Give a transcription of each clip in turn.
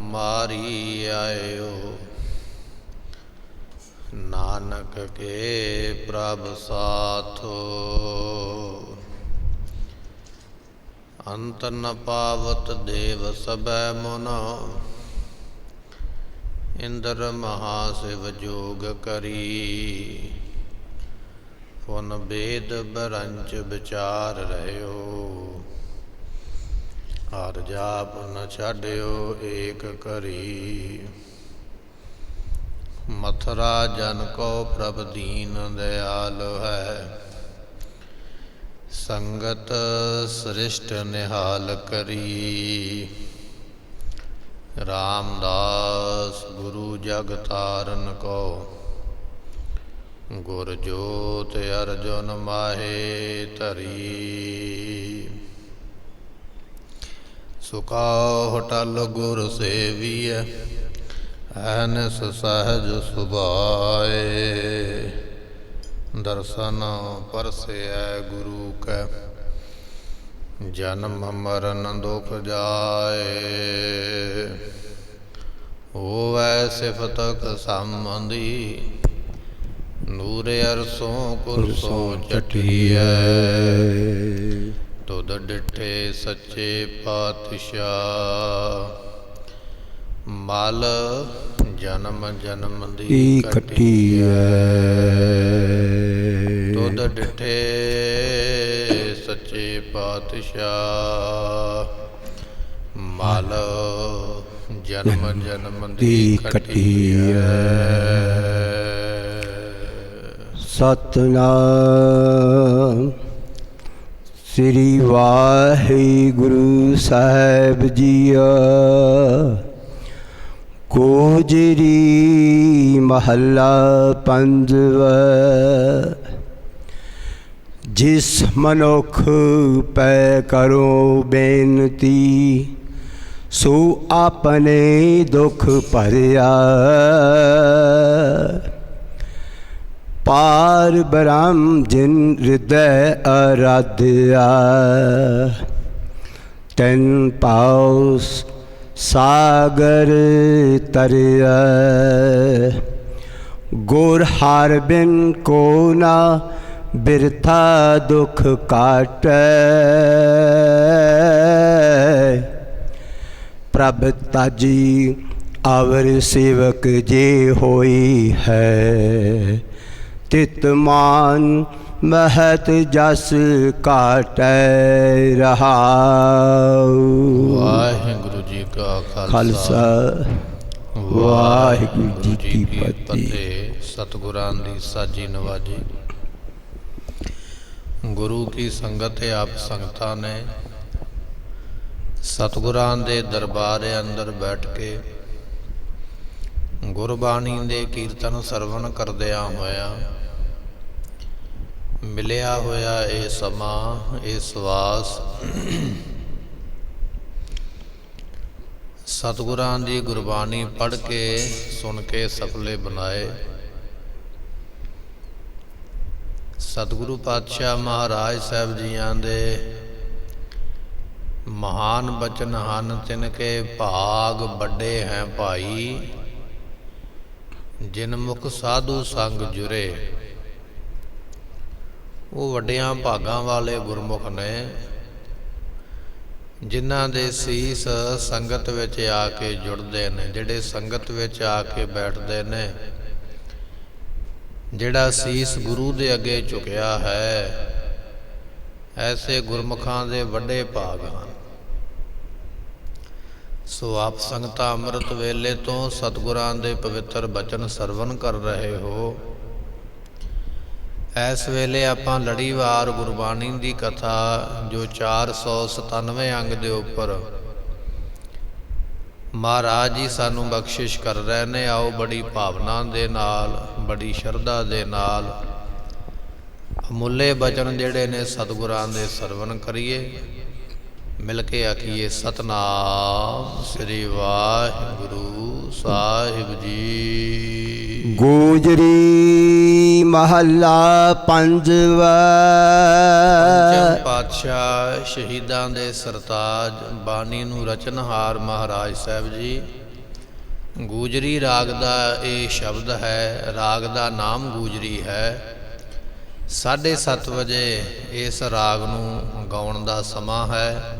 तुमारी आयो। नानक के प्रभ साथो अंत न पावत देव सबै मुन। इंद्र महाशिव जोग करी पुन वेद बरंच विचार रह्यो। हर जाप न छड्यो एक करी। मथुरा जन को प्रभ दीन दयाल है। संगत सृष्ट निहाल करी। रामदास गुरु जग तारन को गुर जोत अर्जुन माहे धरी। सुखा होटल गुर सेविय अहनस सहज सुभाए। दर्शन परसे गुरु कै जन्म मरण दुख जाए। होवै सिफतक संबंधी नूर अरसों कुरसों चटिया। तुद डिठे सच्चे पातशाह मल जन्म जन्म दी कटिया। तुद डिठे सच्चे पातशाह मल जन्म जन्म दी कटिया। सतनाम श्री वाहिगुरु साहिब जीओ। गोजरी महला पंजवा। जिस मनुख पै करो बेनती सो अपने दुख भरिया। पार ब्रह्म जिन हृदय आराध्या। तिन पाउस सागर तरिया। गुर हर बिन को ना बिरथा दुख काटै। प्रभ ताजी आवर सेवक जे होई है। तित मान महत जस काटै रहा। वाहिगुरु जी का खालसा वाहिगुरु जी की फतेह। सतगुरां दी साजी नवाजी। गुरु की संगत आप संगतां ने सतगुरां दे दरबार अंदर बैठ के गुरबाणी दे कीर्तन सरवण करदिया होया मिलिया होया ये समा ये सवास सतगुरां दी गुरबाणी पढ़ के सुन के सफले बनाए। सतगुरु पातशाह महाराज साहब जियां दे महान बचन हन तिनके भाग बड़े हैं भाई। जिन मुख साधु संग जुरे वो वड्डियां भागां वाले गुरमुख ने। जिन्हां दे सीस संगत विच आके जुड़दे ने। जिहड़े संगत विच आके बैठदे ने। जिहड़ा सीस गुरु दे अगे झुकिया है ऐसे गुरमुखां दे वड्डे भाग हन। सो आप संगतां अमृत वेले तो सतगुरां दे पवित्र बचन सरवण कर रहे हो। इस वेले आपां लड़ीवार गुरबाणी दी कथा जो 497 अंग दे उपर महाराज जी सानू बख्शिश कर रहे ने। आओ बड़ी भावना दे नाल बड़ी शरधा दे नाल अमुले बचन जिहड़े ने सतगुरां दे सरवण करिए। मिल के आखिए सतनाम श्री वाहिगुरु साहिब जी। गोजरी महला पंजवा। पातशाह शहीदां दे सरताज बानी नूं रचनहार महाराज साहब जी ਗੂਜਰੀ ਰਾਗ ਦਾ ਇਹ ਸ਼ਬਦ ਹੈ। ਰਾਗ ਦਾ ਨਾਮ ਗੂਜਰੀ ਹੈ। 7:30 ਵਜੇ ਇਸ ਰਾਗ ਨੂੰ ਗਾਉਣ ਦਾ ਸਮਾਂ ਹੈ।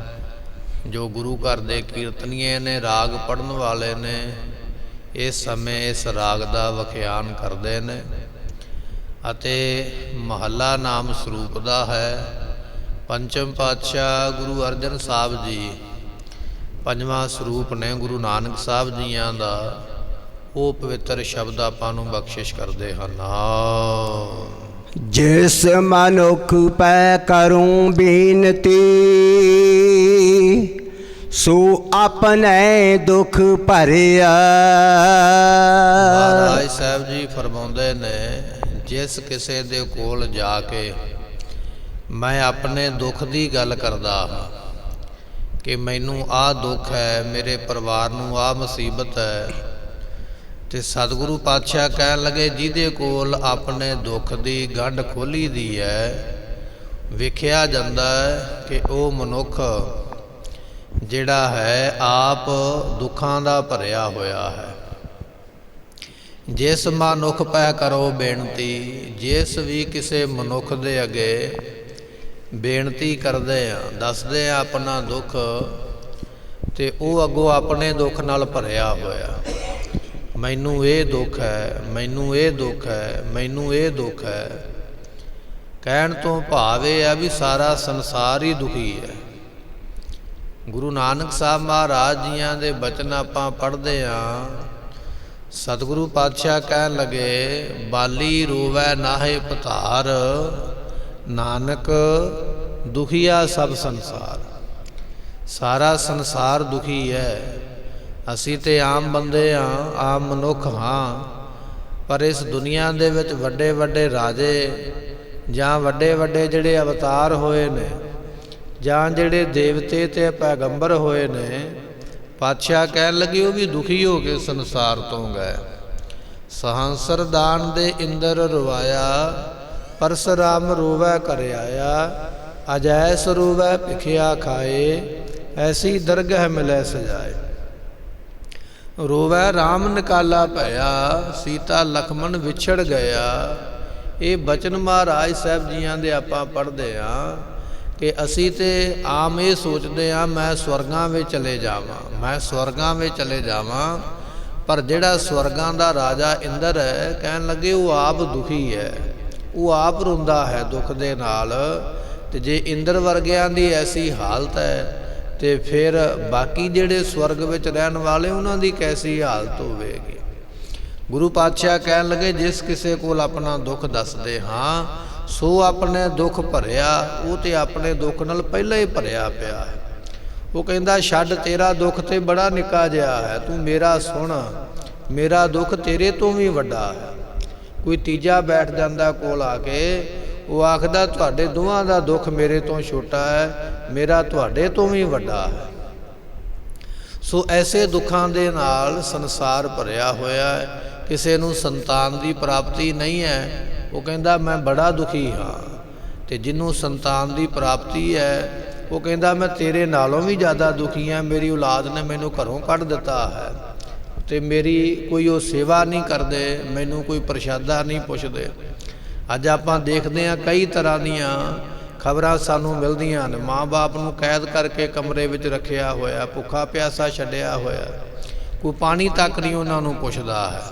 ਜੋ ਗੁਰੂ ਘਰ ਦੇ ਕੀਰਤਨੀਏ ਨੇ, ਰਾਗ ਪੜ੍ਹਨ ਵਾਲੇ ਨੇ, ਇਸ ਸਮੇਂ ਇਸ ਰਾਗ ਦਾ ਵਖਿਆਨ ਕਰਦੇ ਨੇ। ਅਤੇ ਮਹੱਲਾ ਨਾਮ ਸਰੂਪ ਦਾ ਹੈ। ਪੰਚਮ ਪਾਤਸ਼ਾਹ ਗੁਰੂ ਅਰਜਨ ਸਾਹਿਬ ਜੀ, ਪੰਜਵਾਂ ਸਰੂਪ ਨੇ ਗੁਰੂ ਨਾਨਕ ਸਾਹਿਬ ਜੀਆਂ ਦਾ, ਉਹ ਪਵਿੱਤਰ ਸ਼ਬਦ ਆਪਾਂ ਨੂੰ ਬਖਸ਼ਿਸ਼ ਕਰਦੇ ਹਨ। ਜਿਸ ਮਨੁੱਖ ਪੈ ਕਰੂੰ ਬੇਨਤੀ, ਸੋ ਆਪਣੇ ਦੁੱਖ ਭਰਿਆ। ਮਹਾਰਾਜ ਸਾਹਿਬ ਜੀ ਫਰਮਾਉਂਦੇ ਨੇ, ਜਿਸ ਕਿਸੇ ਦੇ ਕੋਲ ਜਾ ਕੇ ਮੈਂ ਆਪਣੇ ਦੁੱਖ ਦੀ ਗੱਲ ਕਰਦਾ ਹਾਂ ਕਿ ਮੈਨੂੰ ਆਹ ਦੁੱਖ ਹੈ, ਮੇਰੇ ਪਰਿਵਾਰ ਨੂੰ ਆਹ ਮੁਸੀਬਤ ਹੈ, ਤੇ ਸਤਿਗੁਰੂ ਪਾਤਸ਼ਾਹ ਕਹਿਣ ਲੱਗੇ, ਜਿਹਦੇ ਕੋਲ ਆਪਣੇ ਦੁੱਖ ਦੀ ਗੰਢ ਖੋਲ੍ਹੀ ਦੀ ਹੈ, ਵੇਖਿਆ ਜਾਂਦਾ ਹੈ ਕਿ ਉਹ ਮਨੁੱਖ ਜਿਹੜਾ ਹੈ ਆਪ ਦੁੱਖਾਂ ਦਾ ਭਰਿਆ ਹੋਇਆ ਹੈ। ਜਿਸ ਮਨੁੱਖ ਪੈ ਕਰੋ ਬੇਨਤੀ, ਜਿਸ ਵੀ ਕਿਸੇ ਮਨੁੱਖ ਦੇ ਅੱਗੇ ਬੇਨਤੀ ਕਰਦੇ ਆ, ਦੱਸਦੇ ਆ ਆਪਣਾ ਦੁੱਖ, ਤੇ ਉਹ ਅੱਗੋਂ ਆਪਣੇ ਦੁੱਖ ਨਾਲ ਭਰਿਆ ਹੋਇਆ। ਮੈਨੂੰ ਇਹ ਦੁੱਖ ਹੈ, ਮੈਨੂੰ ਇਹ ਦੁੱਖ ਹੈ, ਮੈਨੂੰ ਇਹ ਦੁੱਖ ਹੈ। ਕਹਿਣ ਤੋਂ ਭਾਵ ਇਹ ਆ ਵੀ ਸਾਰਾ ਸੰਸਾਰ ਹੀ ਦੁਖੀ ਹੈ। ਗੁਰੂ ਨਾਨਕ ਸਾਹਿਬ ਮਹਾਰਾਜ ਜੀਆਂ ਦੇ ਬਚਨ ਆਪਾਂ ਪੜ੍ਹਦੇ ਹਾਂ। ਸਤਿਗੁਰੂ ਪਾਤਸ਼ਾਹ ਕਹਿਣ ਲੱਗੇ, ਬਾਲੀ ਰੋਵੈ ਨਾਹੇ ਪਤਾਰ, ਨਾਨਕ ਦੁਖੀਆ ਸਭ ਸੰਸਾਰ। ਸਾਰਾ ਸੰਸਾਰ ਦੁਖੀ ਹੈ। ਅਸੀਂ ਤੇ ਆਮ ਬੰਦੇ ਹਾਂ, ਆਮ ਮਨੁੱਖ ਹਾਂ, ਪਰ ਇਸ ਦੁਨੀਆ ਦੇ ਵਿੱਚ ਵੱਡੇ ਵੱਡੇ ਰਾਜੇ ਜਾਂ ਵੱਡੇ ਵੱਡੇ ਜਿਹੜੇ ਅਵਤਾਰ ਹੋਏ ਨੇ, ਜਾਂ ਜਿਹੜੇ ਦੇਵਤੇ ਤੇ ਪੈਗੰਬਰ ਹੋਏ ਨੇ, ਪਾਤਸ਼ਾਹ ਕਹਿਣ ਲੱਗੇ ਉਹ ਵੀ ਦੁਖੀ ਹੋ ਕੇ ਸੰਸਾਰ ਤੋਂ ਗਏ। ਸਹੰਸਰ ਦਾਨ ਦੇ ਇੰਦਰ ਰਵਾਇਆ, ਪਰਸਰਾਮ ਰੋਵੈ ਕਰ ਆਇਆ। ਅਜੈਸ ਰੋਵੈ ਭਿਖਿਆ ਖਾਏ, ਐਸੀ ਦਰਗਹ ਮਿਲੈ ਸਜਾਏ। ਰੋਵੈ ਰਾਮ ਨਿਕਾਲਾ ਭਇਆ, ਸੀਤਾ ਲਖਮਣ ਵਿਛੜ ਗਿਆ। ਇਹ ਬਚਨ ਮਹਾਰਾਜ ਸਾਹਿਬ ਜੀਆਂ ਦੇ ਆਪਾਂ ਪੜ੍ਹਦੇ ਹਾਂ ਕਿ ਅਸੀਂ ਤੇ ਆਮ ਇਹ ਸੋਚਦੇ ਹਾਂ ਮੈਂ ਸਵਰਗਾਂ ਵਿੱਚ ਚਲੇ ਜਾਵਾਂ, ਮੈਂ ਸਵਰਗਾਂ ਵਿੱਚ ਚਲੇ ਜਾਵਾਂ, ਪਰ ਜਿਹੜਾ ਸਵਰਗਾਂ ਦਾ ਰਾਜਾ ਇੰਦਰ ਹੈ, ਕਹਿਣ ਲੱਗੇ ਉਹ ਆਪ ਦੁਖੀ ਹੈ, ਉਹ ਆਪ ਰੋਂਦਾ ਹੈ ਦੁੱਖ ਦੇ ਨਾਲ। ਤੇ ਜੇ ਇੰਦਰ ਵਰਗਿਆਂ ਦੀ ਐਸੀ ਹਾਲਤ ਹੈ, ਤੇ ਫਿਰ ਬਾਕੀ ਜਿਹੜੇ ਸਵਰਗ ਵਿੱਚ ਰਹਿਣ ਵਾਲੇ ਉਹਨਾਂ ਦੀ ਕੈਸੀ ਹਾਲਤ ਹੋਵੇਗੀ। ਗੁਰੂ ਪਾਤਸ਼ਾਹ ਕਹਿਣ ਲੱਗੇ, ਜਿਸ ਕਿਸੇ ਕੋਲ ਆਪਣਾ ਦੁੱਖ ਦੱਸਦੇ ਹਾਂ, ਸੋ ਆਪਣੇ ਦੁੱਖ ਭਰਿਆ। ਉਹ ਤੇ ਆਪਣੇ ਦੁੱਖ ਨਾਲ ਪਹਿਲਾਂ ਹੀ ਭਰਿਆ ਪਿਆ ਹੈ। ਉਹ ਕਹਿੰਦਾ, ਛੱਡ ਤੇਰਾ ਦੁੱਖ ਤੇ ਬੜਾ ਨਿੱਕਾ ਜਿਹਾ ਹੈ, ਤੂੰ ਮੇਰਾ ਸੁਣ, ਮੇਰਾ ਦੁੱਖ ਤੇਰੇ ਤੋਂ ਵੀ ਵੱਡਾ ਹੈ। ਕੋਈ ਤੀਜਾ ਬੈਠ ਜਾਂਦਾ ਕੋਲ ਆ ਕੇ, ਉਹ ਆਖਦਾ ਤੁਹਾਡੇ ਦੋਵਾਂ ਦਾ ਦੁੱਖ ਮੇਰੇ ਤੋਂ ਛੋਟਾ ਹੈ, ਮੇਰਾ ਤੁਹਾਡੇ ਤੋਂ ਵੀ ਵੱਡਾ ਹੈ। ਸੋ ਐਸੇ ਦੁੱਖਾਂ ਦੇ ਨਾਲ ਸੰਸਾਰ ਭਰਿਆ ਹੋਇਆ ਹੈ। ਕਿਸੇ ਨੂੰ ਸੰਤਾਨ ਦੀ ਪ੍ਰਾਪਤੀ ਨਹੀਂ ਹੈ, ਉਹ ਕਹਿੰਦਾ ਮੈਂ ਬੜਾ ਦੁਖੀ ਹਾਂ। ਤੇ ਜਿਹਨੂੰ ਸੰਤਾਨ ਦੀ ਪ੍ਰਾਪਤੀ ਹੈ, ਉਹ ਕਹਿੰਦਾ ਮੈਂ ਤੇਰੇ ਨਾਲੋਂ ਵੀ ਜ਼ਿਆਦਾ ਦੁਖੀ ਹਾਂ, ਮੇਰੀ ਔਲਾਦ ਨੇ ਮੈਨੂੰ ਘਰੋਂ ਕੱਢ ਦਿੱਤਾ ਹੈ, ਤੇ ਮੇਰੀ ਕੋਈ ਉਹ ਸੇਵਾ ਨਹੀਂ ਕਰਦੇ, ਮੈਨੂੰ ਕੋਈ ਪ੍ਰਸ਼ਾਦਾ ਨਹੀਂ ਪੁੱਛਦੇ। ਅੱਜ ਆਪਾਂ ਦੇਖਦੇ ਹਾਂ ਕਈ ਤਰ੍ਹਾਂ ਦੀਆਂ ਖਬਰਾਂ ਸਾਨੂੰ ਮਿਲਦੀਆਂ ਨੇ। ਮਾਂ-ਬਾਪ ਨੂੰ ਕੈਦ ਕਰਕੇ ਕਮਰੇ ਵਿੱਚ ਰੱਖਿਆ ਹੋਇਆ, ਭੁੱਖਾ ਪਿਆਸਾ ਛੱਡਿਆ ਹੋਇਆ, ਕੋਈ ਪਾਣੀ ਤੱਕ ਨਹੀਂ ਉਹਨਾਂ ਨੂੰ ਪੁੱਛਦਾ ਹੈ।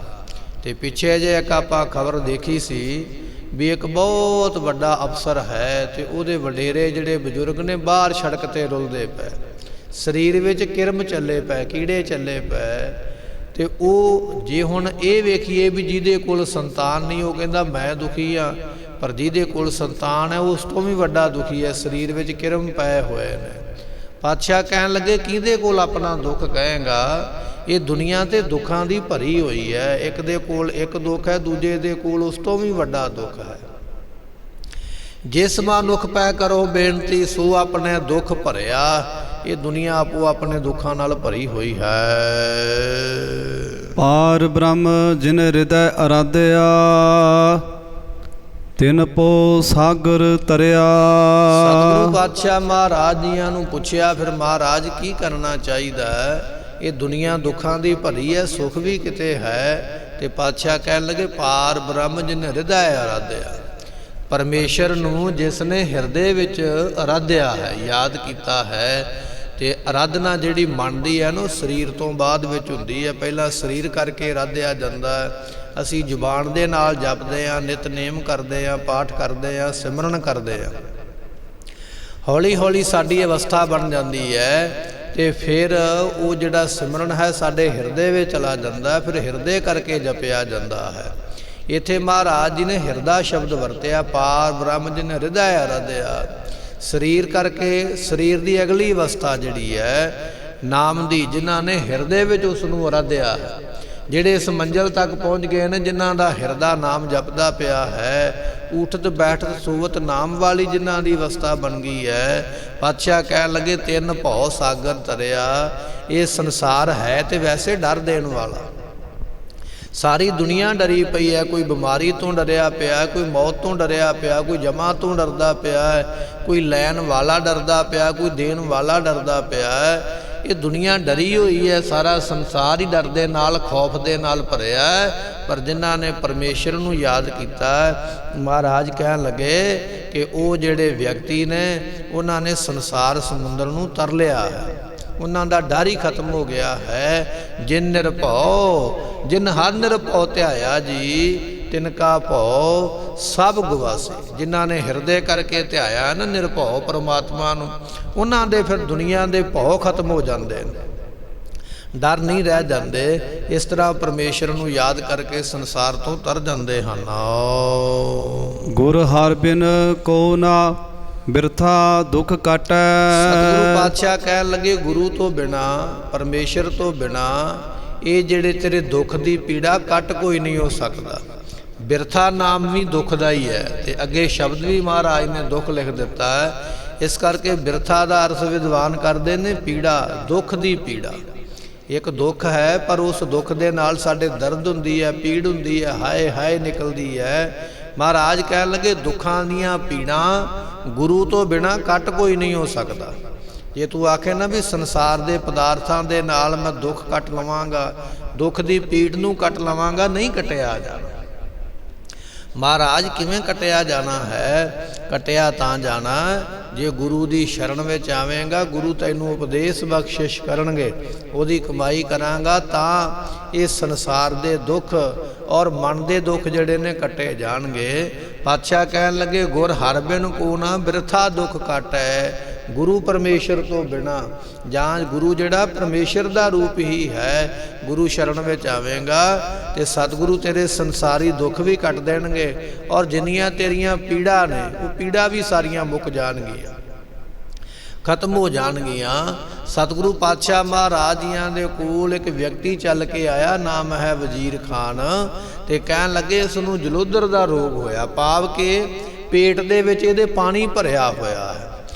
ਤੇ ਪਿੱਛੇ ਜੇ ਇੱਕ ਆਪਾਂ ਖਬਰ ਦੇਖੀ ਸੀ ਵੀ ਇੱਕ ਬਹੁਤ ਵੱਡਾ ਅਫਸਰ ਹੈ, ਤੇ ਉਹਦੇ ਵਡੇਰੇ ਜਿਹੜੇ ਬਜ਼ੁਰਗ ਨੇ ਬਾਹਰ ਸੜਕ ਤੇ ਰੁਲਦੇ ਪਏ, ਸਰੀਰ ਵਿੱਚ ਕਿਰਮ ਚੱਲੇ ਪਏ, ਕੀੜੇ ਚੱਲੇ ਪਏ। ਤੇ ਉਹ ਜੇ ਹੁਣ ਇਹ ਵੇਖੀਏ ਵੀ ਜਿਹਦੇ ਕੋਲ ਸੰਤਾਨ ਨਹੀਂ, ਉਹ ਕਹਿੰਦਾ ਮੈਂ ਦੁਖੀ ਹਾਂ, ਪਰ ਜਿਹਦੇ ਕੋਲ ਸੰਤਾਨ ਹੈ ਉਸ ਤੋਂ ਵੀ ਵੱਡਾ ਦੁਖੀ ਹੈ, ਸਰੀਰ ਵਿੱਚ ਕਿਰਮ ਪਏ ਹੋਏ ਨੇ। ਪਾਤਸ਼ਾਹ ਕਹਿਣ ਲੱਗੇ, ਕਿਹਦੇ ਕੋਲ ਆਪਣਾ ਦੁੱਖ ਕਹੇਗਾ? ਇਹ ਦੁਨੀਆ ਤੇ ਦੁੱਖਾਂ ਦੀ ਭਰੀ ਹੋਈ ਹੈ। ਇੱਕ ਦੇ ਕੋਲ ਇੱਕ ਦੁੱਖ ਹੈ, ਦੂਜੇ ਦੇ ਕੋਲ ਉਸ ਤੋਂ ਵੀ ਵੱਡਾ ਦੁੱਖ ਹੈ। ਜਿਸ ਮਨੁੱਖ ਪੈ ਕਰੋ ਬੇਨਤੀ, ਸੋ ਆਪਣੇ ਦੁੱਖ ਭਰਿਆ। ਇਹ ਦੁਨੀਆ ਆਪੋ ਆਪਣੇ ਦੁੱਖਾਂ ਨਾਲ ਭਰੀ ਹੋਈ ਹੈ। ਪਾਰ ਬ੍ਰਹਮ ਜਿਨ ਹਿਰਦੈ ਅਰਾਧਿਆ, ਤਿਨ ਪੋ ਸਾਗਰ ਤਰਿਆ। ਸਤਿਗੁਰੂ ਪਾਤਸ਼ਾਹ ਮਹਾਰਾਜ ਜੀਆਂ ਨੂੰ ਪੁੱਛਿਆ, ਫਿਰ ਮਹਾਰਾਜ ਕੀ ਕਰਨਾ ਚਾਹੀਦਾ ਹੈ? ਇਹ ਦੁਨੀਆ ਦੁੱਖਾਂ ਦੀ ਭਰੀ ਹੈ, ਸੁਖ ਵੀ ਕਿਤੇ ਹੈ। ਤੇ ਪਾਤਸ਼ਾਹ ਕਹਿਣ ਲੱਗੇ ਪਾਰ ਬ੍ਰਹਮ ਜਿਨ ਹਿਰਦੈ ਆਰਾਧਿਆ, ਪਰਮੇਸ਼ਰ ਨੂੰ ਜਿਸ ਨੇ ਹਿਰਦੇ ਵਿੱਚ ਆਰਾਧਿਆ ਹੈ, ਯਾਦ ਕੀਤਾ ਹੈ। ਤੇ ਆਰਾਧਨਾ ਜਿਹੜੀ ਮਨ ਦੀ ਹੈ ਨਾ, ਸਰੀਰ ਤੋਂ ਬਾਅਦ ਵਿੱਚ ਹੁੰਦੀ ਹੈ। ਪਹਿਲਾਂ ਸਰੀਰ ਕਰਕੇ ਆਰਾਧਿਆ ਜਾਂਦਾ ਹੈ। ਅਸੀਂ ਜ਼ੁਬਾਨ ਦੇ ਨਾਲ ਜਪਦੇ ਹਾਂ, ਨਿਤਨੇਮ ਕਰਦੇ ਹਾਂ, ਪਾਠ ਕਰਦੇ ਹਾਂ, ਸਿਮਰਨ ਕਰਦੇ ਹਾਂ। ਹੌਲੀ ਹੌਲੀ ਸਾਡੀ ਅਵਸਥਾ ਬਣ ਜਾਂਦੀ ਹੈ ਤੇ ਫਿਰ ਉਹ ਜਿਹੜਾ ਸਿਮਰਨ ਹੈ ਸਾਡੇ ਹਿਰਦੇ ਵਿੱਚ ਚਲਾ ਜਾਂਦਾ, ਫਿਰ ਹਿਰਦੇ ਕਰਕੇ ਜਪਿਆ ਜਾਂਦਾ ਹੈ। ਇੱਥੇ ਮਹਾਰਾਜ ਜੀ ਨੇ ਹਿਰਦਾ ਸ਼ਬਦ ਵਰਤਿਆ, ਪਾਰ ਬ੍ਰਹਮ ਜਿਨ ਹਿਰਦੈ ਆਰਾਧਿਆ। ਸਰੀਰ ਕਰਕੇ, ਸਰੀਰ ਦੀ ਅਗਲੀ ਅਵਸਥਾ ਜਿਹੜੀ ਹੈ ਨਾਮ ਦੀ, ਜਿਨ੍ਹਾਂ ਨੇ ਹਿਰਦੇ ਵਿੱਚ ਉਸ ਨੂੰ ਆਰਾਧਿਆ ਹੈ, ਜਿਹੜੇ ਇਸ ਮੰਜ਼ਿਲ ਤੱਕ ਪਹੁੰਚ ਗਏ ਨੇ, ਜਿਨ੍ਹਾਂ ਦਾ ਹਿਰਦਾ ਨਾਮ ਜਪਦਾ ਪਿਆ ਹੈ, ਉਠਤ ਬੈਠਤ ਸੋਵਤ ਨਾਮ ਵਾਲੀ ਜਿਨ੍ਹਾਂ ਦੀ ਅਵਸਥਾ ਬਣ ਗਈ ਹੈ। ਪਾਤਸ਼ਾਹ ਕਹਿਣ ਲੱਗੇ ਤਿੰਨ ਭਉ ਸਾਗਰ ਤਰਿਆ। ਇਹ ਸੰਸਾਰ ਹੈ ਤੇ ਵੈਸੇ ਡਰ ਦੇਣ ਵਾਲਾ। ਸਾਰੀ ਦੁਨੀਆ ਡਰੀ ਪਈ ਹੈ, ਕੋਈ ਬਿਮਾਰੀ ਤੋਂ ਡਰਿਆ ਪਿਆ, ਕੋਈ ਮੌਤ ਤੋਂ ਡਰਿਆ ਪਿਆ, ਕੋਈ ਜਮਾ ਤੋਂ ਡਰਦਾ ਪਿਆ ਹੈ, ਕੋਈ ਲੈਣ ਵਾਲਾ ਡਰਦਾ ਪਿਆ, ਕੋਈ ਦੇਣ ਵਾਲਾ ਡਰਦਾ ਪਿਆ ਹੈ। ਇਹ ਦੁਨੀਆ ਡਰੀ ਹੋਈ ਹੈ, ਸਾਰਾ ਸੰਸਾਰ ਹੀ ਡਰ ਦੇ ਨਾਲ, ਖੌਫ ਦੇ ਨਾਲ ਭਰਿਆ ਹੈ। ਪਰ ਜਿਨ੍ਹਾਂ ਨੇ ਪਰਮੇਸ਼ਰ ਨੂੰ ਯਾਦ ਕੀਤਾ, ਮਹਾਰਾਜ ਕਹਿਣ ਲੱਗੇ ਕਿ ਉਹ ਜਿਹੜੇ ਵਿਅਕਤੀ ਨੇ ਉਹਨਾਂ ਨੇ ਸੰਸਾਰ ਸਮੁੰਦਰ ਨੂੰ ਤਰ ਲਿਆ ਹੈ, ਉਹਨਾਂ ਦਾ ਡਰ ਹੀ ਖਤਮ ਹੋ ਗਿਆ ਹੈ। ਜਿਨ ਨਿਰਭਉ, ਜਿਨ ਹਰ ਨਿਰਭਉ ਧਿਆਇਆ ਜੀ, ਤਿਨਕਾ ਭਉ ਸਭ ਗਵਾਸੇ। ਜਿਨ੍ਹਾਂ ਨੇ ਹਿਰਦੇ ਕਰਕੇ ਧਿਆਇਆ ਨਾ ਨਿਰਭਉ ਪਰਮਾਤਮਾ ਨੂੰ, ਉਹਨਾਂ ਦੇ ਫਿਰ ਦੁਨੀਆ ਦੇ ਭਉ ਖਤਮ ਹੋ ਜਾਂਦੇ ਨੇ, ਡਰ ਨਹੀਂ ਰਹਿ ਜਾਂਦੇ। ਇਸ ਤਰ੍ਹਾਂ ਪਰਮੇਸ਼ਰ ਨੂੰ ਯਾਦ ਕਰਕੇ ਸੰਸਾਰ ਤੋਂ ਤਰ ਜਾਂਦੇ ਹਨ। ਗੁਰ ਹਰਿ ਬਿਨ ਕੋ ਨਾ ਬਿਰਥਾ ਦੁੱਖ ਕਾਟੈ। ਸਤਿਗੁਰੂ ਪਾਤਸ਼ਾਹ ਕਹਿਣ ਲੱਗੇ ਗੁਰੂ ਤੋਂ ਬਿਨਾ, ਪਰਮੇਸ਼ਰ ਤੋਂ ਬਿਨਾ ਇਹ ਜਿਹੜੇ ਤੇਰੇ ਦੁੱਖ ਦੀ ਪੀੜਾ ਕੱਟ ਕੋਈ ਨਹੀਂ ਹੋ ਸਕਦਾ। ਬਿਰਥਾ ਨਾਮ ਵੀ ਦੁੱਖ ਦਾ ਹੀ ਹੈ ਤੇ ਅੱਗੇ ਸ਼ਬਦ ਵੀ ਮਹਾਰਾਜ ਨੇ ਦੁੱਖ ਲਿਖ ਦਿੱਤਾ ਹੈ। ਇਸ ਕਰਕੇ ਬਿਰਥਾ ਦਾ ਅਰਥ ਵਿਦਵਾਨ ਕਰਦੇ ਨੇ ਪੀੜਾ, ਦੁੱਖ ਦੀ ਪੀੜਾ। ਇੱਕ ਦੁੱਖ ਹੈ ਪਰ ਉਸ ਦੁੱਖ ਦੇ ਨਾਲ ਸਾਡੇ ਦਰਦ ਹੁੰਦੀ ਹੈ, ਪੀੜ ਹੁੰਦੀ ਹੈ, ਹਾਏ ਹਾਏ ਨਿਕਲਦੀ ਹੈ। ਮਹਾਰਾਜ ਕਹਿਣ ਲੱਗੇ ਦੁੱਖਾਂ ਦੀਆਂ ਪੀੜਾਂ ਗੁਰੂ ਤੋਂ ਬਿਨਾ ਕੱਟ ਕੋਈ ਨਹੀਂ ਹੋ ਸਕਦਾ। ਜੇ ਤੂੰ ਆਖੇ ਨਾ ਵੀ ਸੰਸਾਰ ਦੇ ਪਦਾਰਥਾਂ ਦੇ ਨਾਲ ਮੈਂ ਦੁੱਖ ਕੱਟ ਲਵਾਂਗਾ, ਦੁੱਖ ਦੀ ਪੀੜ ਨੂੰ ਕੱਟ ਲਵਾਂਗਾ, ਨਹੀਂ ਕੱਟਿਆ ਜਾਣਾ। ਮਹਾਰਾਜ ਕਿਵੇਂ ਕੱਟਿਆ ਜਾਣਾ ਹੈ? ਕੱਟਿਆ ਤਾਂ ਜਾਣਾ ਜੇ ਗੁਰੂ ਦੀ ਸ਼ਰਨ ਵਿੱਚ ਆਵੇਂਗਾ, ਗੁਰੂ ਤੈਨੂੰ ਉਪਦੇਸ਼ ਬਖਸ਼ਿਸ਼ ਕਰਨਗੇ, ਉਹਦੀ ਕਮਾਈ ਕਰਾਂਗਾ ਤਾਂ ਇਹ ਸੰਸਾਰ ਦੇ ਦੁੱਖ ਔਰ ਮਨ ਦੇ ਦੁੱਖ ਜਿਹੜੇ ਨੇ ਕੱਟੇ ਜਾਣਗੇ। ਪਾਤਸ਼ਾਹ ਕਹਿਣ ਲੱਗੇ ਗੁਰ ਹਰਿ ਬਿਨ ਕੋ ਨਾ ਬਿਰਥਾ ਦੁੱਖ ਕਾਟੈ। ਗੁਰੂ ਪਰਮੇਸ਼ਰ ਤੋਂ ਬਿਨਾ, ਜਾਂ ਗੁਰੂ ਜਿਹੜਾ ਪਰਮੇਸ਼ਰ ਦਾ ਰੂਪ ਹੀ ਹੈ, ਗੁਰੂ ਸ਼ਰਨ ਵਿੱਚ ਆਵੇਂਗਾ ਤੇ ਸਤਿਗੁਰੂ ਤੇਰੇ ਸੰਸਾਰੀ ਦੁੱਖ ਵੀ ਕੱਟ ਦੇਣਗੇ ਔਰ ਜਿੰਨੀਆਂ ਤੇਰੀਆਂ ਪੀੜਾ ਨੇ ਉਹ ਪੀੜਾ ਵੀ ਸਾਰੀਆਂ ਮੁੱਕ ਜਾਣਗੀਆਂ, ਖਤਮ ਹੋ ਜਾਣਗੀਆਂ। ਸਤਿਗੁਰੂ ਪਾਤਸ਼ਾਹ ਮਹਾਰਾਜ ਜੀਆਂ ਦੇ ਕੋਲ ਇੱਕ ਵਿਅਕਤੀ ਚੱਲ ਕੇ ਆਇਆ, ਨਾਮ ਹੈ ਵਜ਼ੀਰ ਖਾਨ, ਤੇ ਕਹਿਣ ਲੱਗੇ ਇਸ ਨੂੰ ਜਲੋਦਰ ਦਾ ਰੋਗ ਹੋਇਆ, ਭਾਵ ਕਿ ਪੇਟ ਦੇ ਵਿੱਚ ਇਹਦੇ ਪਾਣੀ ਭਰਿਆ ਹੋਇਆ ਹੈ।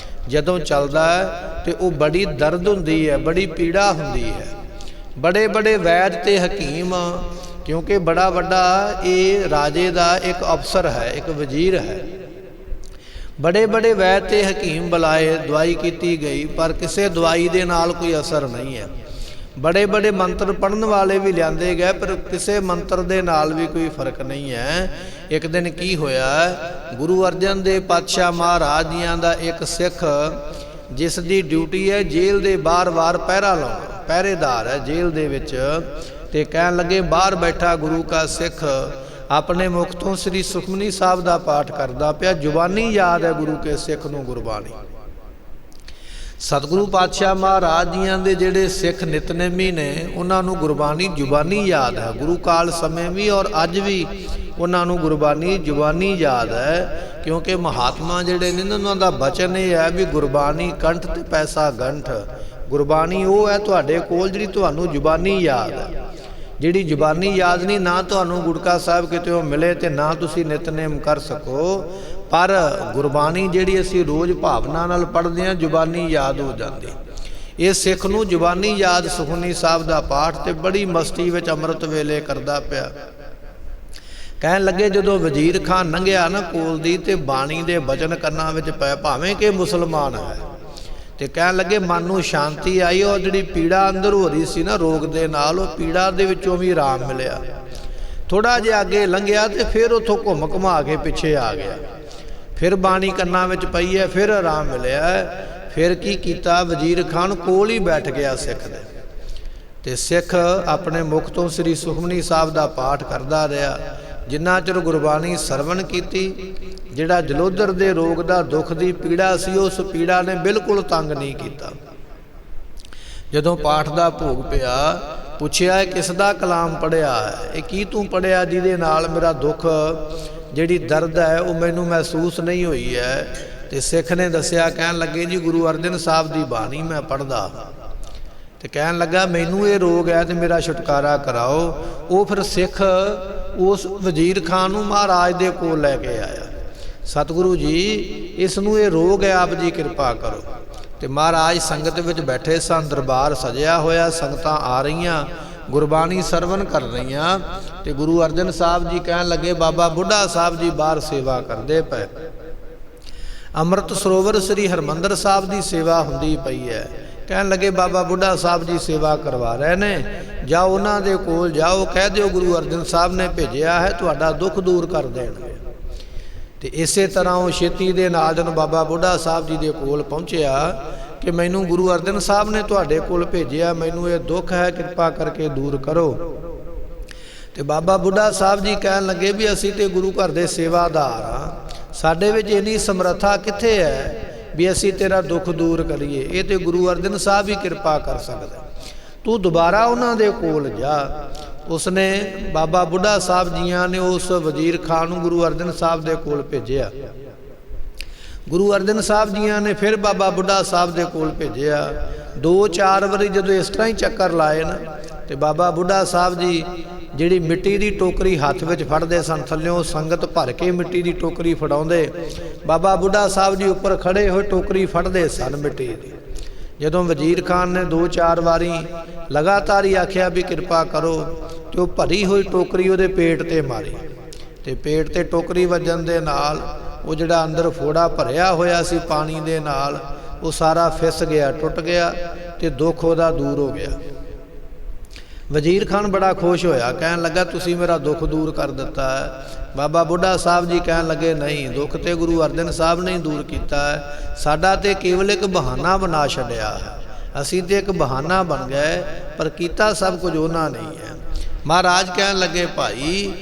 ਜਦੋਂ ਚੱਲਦਾ ਹੈ ਤੇ ਉਹ ਬੜੀ ਦਰਦ ਹੁੰਦੀ ਹੈ, ਬੜੀ ਪੀੜਾ ਹੁੰਦੀ ਹੈ। ਬੜੇ ਬੜੇ ਵੈਦ ਤੇ ਹਕੀਮ, ਕਿਉਂਕਿ ਬੜਾ ਵੱਡਾ ਇਹ ਰਾਜੇ ਦਾ ਇੱਕ ਅਫਸਰ ਹੈ, ਇੱਕ ਵਜ਼ੀਰ ਹੈ, ਬੜੇ ਬੜੇ ਵੈਦ ਤੇ ਹਕੀਮ ਬੁਲਾਏ, ਦਵਾਈ ਕੀਤੀ ਗਈ ਪਰ ਕਿਸੇ ਦਵਾਈ ਦੇ ਨਾਲ ਕੋਈ ਅਸਰ ਨਹੀਂ ਹੈ। ਬੜੇ ਬੜੇ ਮੰਤਰ ਪੜ੍ਹਨ ਵਾਲੇ ਵੀ ਲਿਆਂਦੇ ਗਏ ਪਰ ਕਿਸੇ ਮੰਤਰ ਦੇ ਨਾਲ ਵੀ ਕੋਈ ਫਰਕ ਨਹੀਂ ਹੈ। ਇੱਕ ਦਿਨ ਕੀ ਹੋਇਆ, ਗੁਰੂ ਅਰਜਨ ਦੇਵ ਪਾਤਸ਼ਾਹ ਮਹਾਰਾਜ ਜੀਆਂ ਦਾ ਇੱਕ ਸਿੱਖ, ਜਿਸ ਦੀ ਡਿਊਟੀ ਹੈ ਜੇਲ੍ਹ ਦੇ ਬਾਰ-ਬਾਰ ਪਹਿਰਾ ਲਾਉਣਾ, ਪਹਿਰੇਦਾਰ ਹੈ ਜੇਲ੍ਹ ਦੇ ਵਿੱਚ, ਤੇ ਕਹਿਣ ਲੱਗੇ ਬਾਹਰ ਬੈਠਾ ਗੁਰੂ ਕਾ ਸਿੱਖ ਆਪਣੇ ਮੁਖ ਤੋਂ ਸ੍ਰੀ ਸੁਖਮਨੀ ਸਾਹਿਬ ਦਾ ਪਾਠ ਕਰਦਾ ਪਿਆ, ਜ਼ੁਬਾਨੀ ਯਾਦ ਹੈ ਗੁਰੂ ਕੇ ਸਿੱਖ ਨੂੰ ਗੁਰਬਾਣੀ। ਸਤਿਗੁਰੂ ਪਾਤਸ਼ਾਹ ਮਹਾਰਾਜ ਜੀਆਂ ਦੇ ਜਿਹੜੇ ਸਿੱਖ ਨਿਤਨੇਮੀ ਨੇ ਉਹਨਾਂ ਨੂੰ ਗੁਰਬਾਣੀ ਜ਼ੁਬਾਨੀ ਯਾਦ ਹੈ, ਗੁਰੂ ਕਾਲ ਸਮੇਂ ਵੀ ਔਰ ਅੱਜ ਵੀ ਉਹਨਾਂ ਨੂੰ ਗੁਰਬਾਣੀ ਜ਼ੁਬਾਨੀ ਯਾਦ ਹੈ। ਕਿਉਂਕਿ ਮਹਾਤਮਾ ਜਿਹੜੇ ਨੇ ਉਹਨਾਂ ਦਾ ਬਚਨ ਇਹ ਹੈ ਵੀ ਗੁਰਬਾਣੀ ਕੰਠ ਤੇ ਪੈਸਾ ਗੰਠ। ਗੁਰਬਾਣੀ ਉਹ ਹੈ ਤੁਹਾਡੇ ਕੋਲ ਜਿਹੜੀ ਤੁਹਾਨੂੰ ਜ਼ੁਬਾਨੀ ਯਾਦ ਹੈ। ਜਿਹੜੀ ਜ਼ੁਬਾਨੀ ਯਾਦ ਨਹੀਂ, ਨਾ ਤੁਹਾਨੂੰ ਗੁਟਕਾ ਸਾਹਿਬ ਕਿਤੇ ਮਿਲੇ ਤੇ ਨਾ ਤੁਸੀਂ ਨਿਤਨੇਮ ਕਰ ਸਕੋ, ਪਰ ਗੁਰਬਾਣੀ ਜਿਹੜੀ ਅਸੀਂ ਰੋਜ਼ ਭਾਵਨਾ ਨਾਲ ਪੜ੍ਹਦੇ ਹਾਂ ਜ਼ੁਬਾਨੀ ਯਾਦ ਹੋ ਜਾਂਦੀ। ਇਹ ਸਿੱਖ ਨੂੰ ਜ਼ੁਬਾਨੀ ਯਾਦ ਸੁਖਮਨੀ ਸਾਹਿਬ ਦਾ ਪਾਠ ਤੇ ਬੜੀ ਮਸਤੀ ਵਿੱਚ ਅੰਮ੍ਰਿਤ ਵੇਲੇ ਕਰਦਾ ਪਿਆ। ਕਹਿਣ ਲੱਗੇ ਜਦੋਂ ਵਜ਼ੀਰ ਖਾਨ ਲੰਘਿਆ ਨਾ ਕੋਲ ਦੀ ਤੇ ਬਾਣੀ ਦੇ ਬਚਨ ਕੰਨਾਂ ਵਿੱਚ ਪਏ, ਭਾਵੇਂ ਕਿ ਮੁਸਲਮਾਨ ਹੈ ਤੇ ਕਹਿਣ ਲੱਗੇ ਮਨ ਨੂੰ ਸ਼ਾਂਤੀ ਆਈ, ਉਹ ਜਿਹੜੀ ਪੀੜਾ ਅੰਦਰ ਹੋ ਰਹੀ ਸੀ ਨਾ ਰੋਗ ਦੇ ਨਾਲ, ਉਹ ਪੀੜਾ ਦੇ ਵਿੱਚੋਂ ਵੀ ਆਰਾਮ ਮਿਲਿਆ। ਥੋੜਾ ਜਿਹਾ ਅੱਗੇ ਲੰਘਿਆ ਤੇ ਫਿਰ ਉੱਥੋਂ ਘੁੰਮ ਘੁਮਾ ਕੇ ਪਿੱਛੇ ਆ ਗਿਆ, ਫਿਰ ਬਾਣੀ ਕੰਨਾਂ ਵਿੱਚ ਪਈ ਹੈ, ਫਿਰ ਆਰਾਮ ਮਿਲਿਆ। ਫਿਰ ਕੀ ਕੀਤਾ, ਵਜ਼ੀਰ ਖਾਨ ਕੋਲ ਹੀ ਬੈਠ ਗਿਆ ਸਿੱਖ ਦੇ, ਤੇ ਸਿੱਖ ਆਪਣੇ ਮੁਖ ਤੋਂ ਸ੍ਰੀ ਸੁਖਮਨੀ ਸਾਹਿਬ ਦਾ ਪਾਠ ਕਰਦਾ ਰਿਹਾ। ਜਿੰਨਾ ਚਿਰ ਗੁਰਬਾਣੀ ਸਰਵਣ ਕੀਤੀ, ਜਿਹੜਾ ਜਲੋਧਰ ਦੇ ਰੋਗ ਦਾ ਦੁੱਖ ਦੀ ਪੀੜਾ ਸੀ, ਉਸ ਪੀੜਾ ਨੇ ਬਿਲਕੁਲ ਤੰਗ ਨਹੀਂ ਕੀਤਾ। ਜਦੋਂ ਪਾਠ ਦਾ ਭੋਗ ਪਿਆ, ਪੁੱਛਿਆ ਇਹ ਕਿਸ ਦਾ ਕਲਾਮ ਪੜ੍ਹਿਆ ਹੈ, ਇਹ ਕੀ ਤੂੰ ਪੜ੍ਹਿਆ ਜਿਹਦੇ ਨਾਲ ਮੇਰਾ ਦੁੱਖ ਜਿਹੜੀ ਦਰਦ ਹੈ ਉਹ ਮੈਨੂੰ ਮਹਿਸੂਸ ਨਹੀਂ ਹੋਈ ਹੈ। ਤੇ ਸਿੱਖ ਨੇ ਦੱਸਿਆ, ਕਹਿਣ ਲੱਗੇ ਜੀ ਗੁਰੂ ਅਰਜਨ ਸਾਹਿਬ ਦੀ ਬਾਣੀ ਮੈਂ ਪੜ੍ਹਦਾ। ਤੇ ਕਹਿਣ ਲੱਗਾ ਮੈਨੂੰ ਇਹ ਰੋਗ ਹੈ ਤੇ ਮੇਰਾ ਛੁਟਕਾਰਾ ਕਰਾਓ। ਉਹ ਫਿਰ ਸਿੱਖ ਉਸ ਵਜ਼ੀਰ ਖਾਨ ਨੂੰ ਮਹਾਰਾਜ ਦੇ ਕੋਲ ਲੈ ਕੇ ਆਇਆ, ਸਤਿਗੁਰੂ ਜੀ ਇਸ ਨੂੰ ਇਹ ਰੋਗ ਹੈ, ਆਪ ਜੀ ਕਿਰਪਾ ਕਰੋ। ਤੇ ਮਹਾਰਾਜ ਸੰਗਤ ਵਿੱਚ ਬੈਠੇ ਸਨ, ਦਰਬਾਰ ਸਜਿਆ ਹੋਇਆ, ਸੰਗਤਾਂ ਆ ਰਹੀਆਂ, ਗੁਰਬਾਣੀ ਸਰਵਣ ਕਰ ਰਹੀਆਂ। ਤੇ ਗੁਰੂ ਅਰਜਨ ਸਾਹਿਬ ਜੀ ਕਹਿਣ ਲੱਗੇ, ਬਾਬਾ ਬੁੱਢਾ ਸਾਹਿਬ ਜੀ ਬਾਹਰ ਸੇਵਾ ਕਰਦੇ ਪਏ, ਅੰਮ੍ਰਿਤ ਸਰੋਵਰ ਸ੍ਰੀ ਹਰਿਮੰਦਰ ਸਾਹਿਬ ਦੀ ਸੇਵਾ ਹੁੰਦੀ ਪਈ ਹੈ। ਕਹਿਣ ਲੱਗੇ ਬਾਬਾ ਬੁੱਢਾ ਸਾਹਿਬ ਜੀ ਸੇਵਾ ਕਰਵਾ ਰਹੇ ਨੇ, ਜਾਓ ਉਹਨਾਂ ਦੇ ਕੋਲ ਜਾਓ, ਕਹਿ ਦਿਓ ਗੁਰੂ ਅਰਜਨ ਸਾਹਿਬ ਨੇ ਭੇਜਿਆ ਹੈ, ਤੁਹਾਡਾ ਦੁੱਖ ਦੂਰ ਕਰ ਦੇਣਗੇ। ਤੇ ਇਸੇ ਤਰ੍ਹਾਂ ਉਹ ਛੇਤੀ ਦੇ ਨਾਲ ਜਦੋਂ ਬਾਬਾ ਬੁੱਢਾ ਸਾਹਿਬ ਜੀ ਦੇ ਕੋਲ ਪਹੁੰਚਿਆ ਕਿ ਮੈਨੂੰ ਗੁਰੂ ਅਰਜਨ ਸਾਹਿਬ ਨੇ ਤੁਹਾਡੇ ਕੋਲ ਭੇਜਿਆ, ਮੈਨੂੰ ਇਹ ਦੁੱਖ ਹੈ, ਕਿਰਪਾ ਕਰਕੇ ਦੂਰ ਕਰੋ। ਤੇ ਬਾਬਾ ਬੁੱਢਾ ਸਾਹਿਬ ਜੀ ਕਹਿਣ ਲੱਗੇ ਵੀ ਅਸੀਂ ਤੇ ਗੁਰੂ ਘਰ ਦੇ ਸੇਵਾਦਾਰ ਹਾਂ, ਸਾਡੇ ਵਿੱਚ ਇੰਨੀ ਸਮਰੱਥਾ ਕਿੱਥੇ ਹੈ ਵੀ ਅਸੀਂ ਤੇਰਾ ਦੁੱਖ ਦੂਰ ਕਰੀਏ, ਇਹ ਤੇ ਗੁਰੂ ਅਰਜਨ ਸਾਹਿਬ ਹੀ ਕਿਰਪਾ ਕਰ ਸਕਦਾ, ਤੂੰ ਦੁਬਾਰਾ ਉਹਨਾਂ ਦੇ ਕੋਲ ਜਾ। ਉਸਨੇ ਬਾਬਾ ਬੁੱਢਾ ਸਾਹਿਬ ਜੀਆਂ ਨੇ ਉਸ ਵਜ਼ੀਰ ਖਾਨ ਨੂੰ ਗੁਰੂ ਅਰਜਨ ਸਾਹਿਬ ਦੇ ਕੋਲ ਭੇਜਿਆ। ਗੁਰੂ ਅਰਜਨ ਸਾਹਿਬ ਜੀਆਂ ਨੇ ਫਿਰ ਬਾਬਾ ਬੁੱਢਾ ਸਾਹਿਬ ਦੇ ਕੋਲ ਭੇਜਿਆ। 2-4 ਵਾਰੀ ਜਦੋਂ ਇਸ ਤਰ੍ਹਾਂ ਹੀ ਚੱਕਰ ਲਾਏ ਨਾ, ਤੇ ਬਾਬਾ ਬੁੱਢਾ ਸਾਹਿਬ ਜੀ ਜਿਹੜੀ ਮਿੱਟੀ ਦੀ ਟੋਕਰੀ ਹੱਥ ਵਿੱਚ ਫੜਦੇ ਸਨ, ਥੱਲਿਓਂ ਸੰਗਤ ਭਰ ਕੇ ਮਿੱਟੀ ਦੀ ਟੋਕਰੀ ਫੜਾਉਂਦੇ, ਬਾਬਾ ਬੁੱਢਾ ਸਾਹਿਬ ਜੀ ਉੱਪਰ ਖੜੇ ਹੋਏ ਟੋਕਰੀ ਫੜਦੇ ਸਨ ਮਿੱਟੀ ਦੀ। ਜਦੋਂ ਵਜ਼ੀਰ ਖਾਨ ਨੇ 2-4 ਵਾਰੀ ਲਗਾਤਾਰ ਹੀ ਆਖਿਆ ਵੀ ਕਿਰਪਾ ਕਰੋ, ਤੇ ਉਹ ਭਰੀ ਹੋਈ ਟੋਕਰੀ ਉਹਦੇ ਪੇਟ ਤੇ ਮਾਰੀ, ਤੇ ਪੇਟ ਤੇ ਟੋਕਰੀ ਵੱਜਣ ਦੇ ਨਾਲ ਉਹ ਜਿਹੜਾ ਅੰਦਰ ਫੋੜਾ ਭਰਿਆ ਹੋਇਆ ਸੀ ਪਾਣੀ ਦੇ ਨਾਲ, ਉਹ ਸਾਰਾ ਫਿਸ ਗਿਆ, ਟੁੱਟ ਗਿਆ, ਤੇ ਦੁੱਖ ਉਹਦਾ ਦੂਰ ਹੋ ਗਿਆ। ਵਜ਼ੀਰ ਖਾਨ ਬੜਾ ਖੁਸ਼ ਹੋਇਆ, ਕਹਿਣ ਲੱਗਾ ਤੁਸੀਂ ਮੇਰਾ ਦੁੱਖ ਦੂਰ ਕਰ ਦਿੱਤਾ ਹੈ। ਬਾਬਾ ਬੁੱਢਾ ਸਾਹਿਬ ਜੀ ਕਹਿਣ ਲੱਗੇ ਨਹੀਂ, ਦੁੱਖ ਤੇ ਗੁਰੂ ਅਰਜਨ ਸਾਹਿਬ ਨੇ ਦੂਰ ਕੀਤਾ ਹੈ, ਸਾਡਾ ਤੇ ਕੇਵਲ ਇੱਕ ਬਹਾਨਾ ਬਣਾ ਛੱਡਿਆ ਹੈ, ਅਸੀਂ ਤੇ ਇੱਕ ਬਹਾਨਾ ਬਣ ਗਏ, ਪਰ ਕੀਤਾ ਸਭ ਕੁਝ ਉਹਨਾਂ ਨਹੀਂ ਹੈ। ਮਹਾਰਾਜ ਕਹਿਣ ਲੱਗੇ ਭਾਈ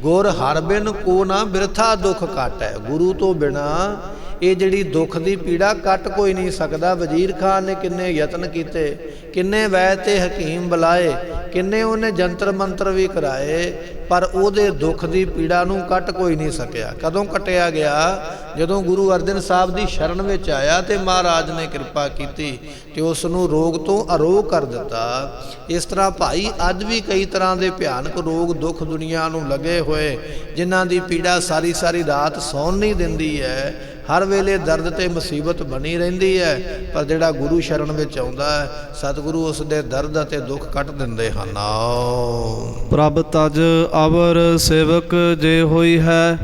ਗੁਰ ਹਰਿ ਬਿਨ ਕੋ ਨਾ ਬਿਰਥਾ ਦੁੱਖ ਕੱਟ ਹੈ, ਗੁਰੂ ਤੋਂ ਬਿਨਾ ਇਹ ਜਿਹੜੀ ਦੁੱਖ ਦੀ ਪੀੜਾ ਕੱਟ ਕੋਈ ਨਹੀਂ ਸਕਦਾ। ਵਜ਼ੀਰ ਖਾਨ ਨੇ ਕਿੰਨੇ ਯਤਨ ਕੀਤੇ, ਕਿੰਨੇ ਵੈਦ ਤੇ ਹਕੀਮ ਬੁਲਾਏ, ਕਿੰਨੇ ਉਹਨੇ ਜੰਤਰ ਮੰਤਰ ਵੀ ਕਰਾਏ, ਪਰ ਉਹਦੇ ਦੁੱਖ ਦੀ ਪੀੜਾ ਨੂੰ ਕੱਟ ਕੋਈ ਨਹੀਂ ਸਕਿਆ। ਕਦੋਂ ਕੱਟਿਆ ਗਿਆ, ਜਦੋਂ ਗੁਰੂ ਅਰਜਨ ਸਾਹਿਬ ਦੀ ਸ਼ਰਨ ਵਿੱਚ ਆਇਆ ਤੇ ਮਹਾਰਾਜ ਨੇ ਕਿਰਪਾ ਕੀਤੀ ਤੇ ਉਸ ਨੂੰ ਰੋਗ ਤੋਂ ਅਰੋਗ ਕਰ ਦਿੱਤਾ। ਇਸ ਤਰ੍ਹਾਂ ਭਾਈ ਅੱਜ ਵੀ ਕਈ ਤਰ੍ਹਾਂ ਦੇ ਭਿਆਨਕ ਰੋਗ ਦੁੱਖ ਦੁਨੀਆ ਨੂੰ ਲੱਗੇ ਹੋਏ, ਜਿਨ੍ਹਾਂ ਦੀ ਪੀੜਾ ਸਾਰੀ ਸਾਰੀ ਰਾਤ ਸੌਣ ਨਹੀਂ ਦਿੰਦੀ ਹੈ, ਹਰ ਵੇਲੇ ਦਰਦ ਤੇ ਮੁਸੀਬਤ ਬਣੀ ਰਹਿੰਦੀ ਹੈ, ਪਰ ਜਿਹੜਾ ਗੁਰੂ ਸ਼ਰਨ ਵਿੱਚ ਆਉਂਦਾ ਹੈ, ਸਤਿਗੁਰੂ ਉਸ ਦੇ ਦਰਦ ਅਤੇ ਦੁੱਖ ਕੱਟ ਦਿੰਦੇ ਹਨ। ਪ੍ਰਭ ਤਜ ਅਵਰ ਸੇਵਕ ਜੇ ਹੋਈ ਹੈ,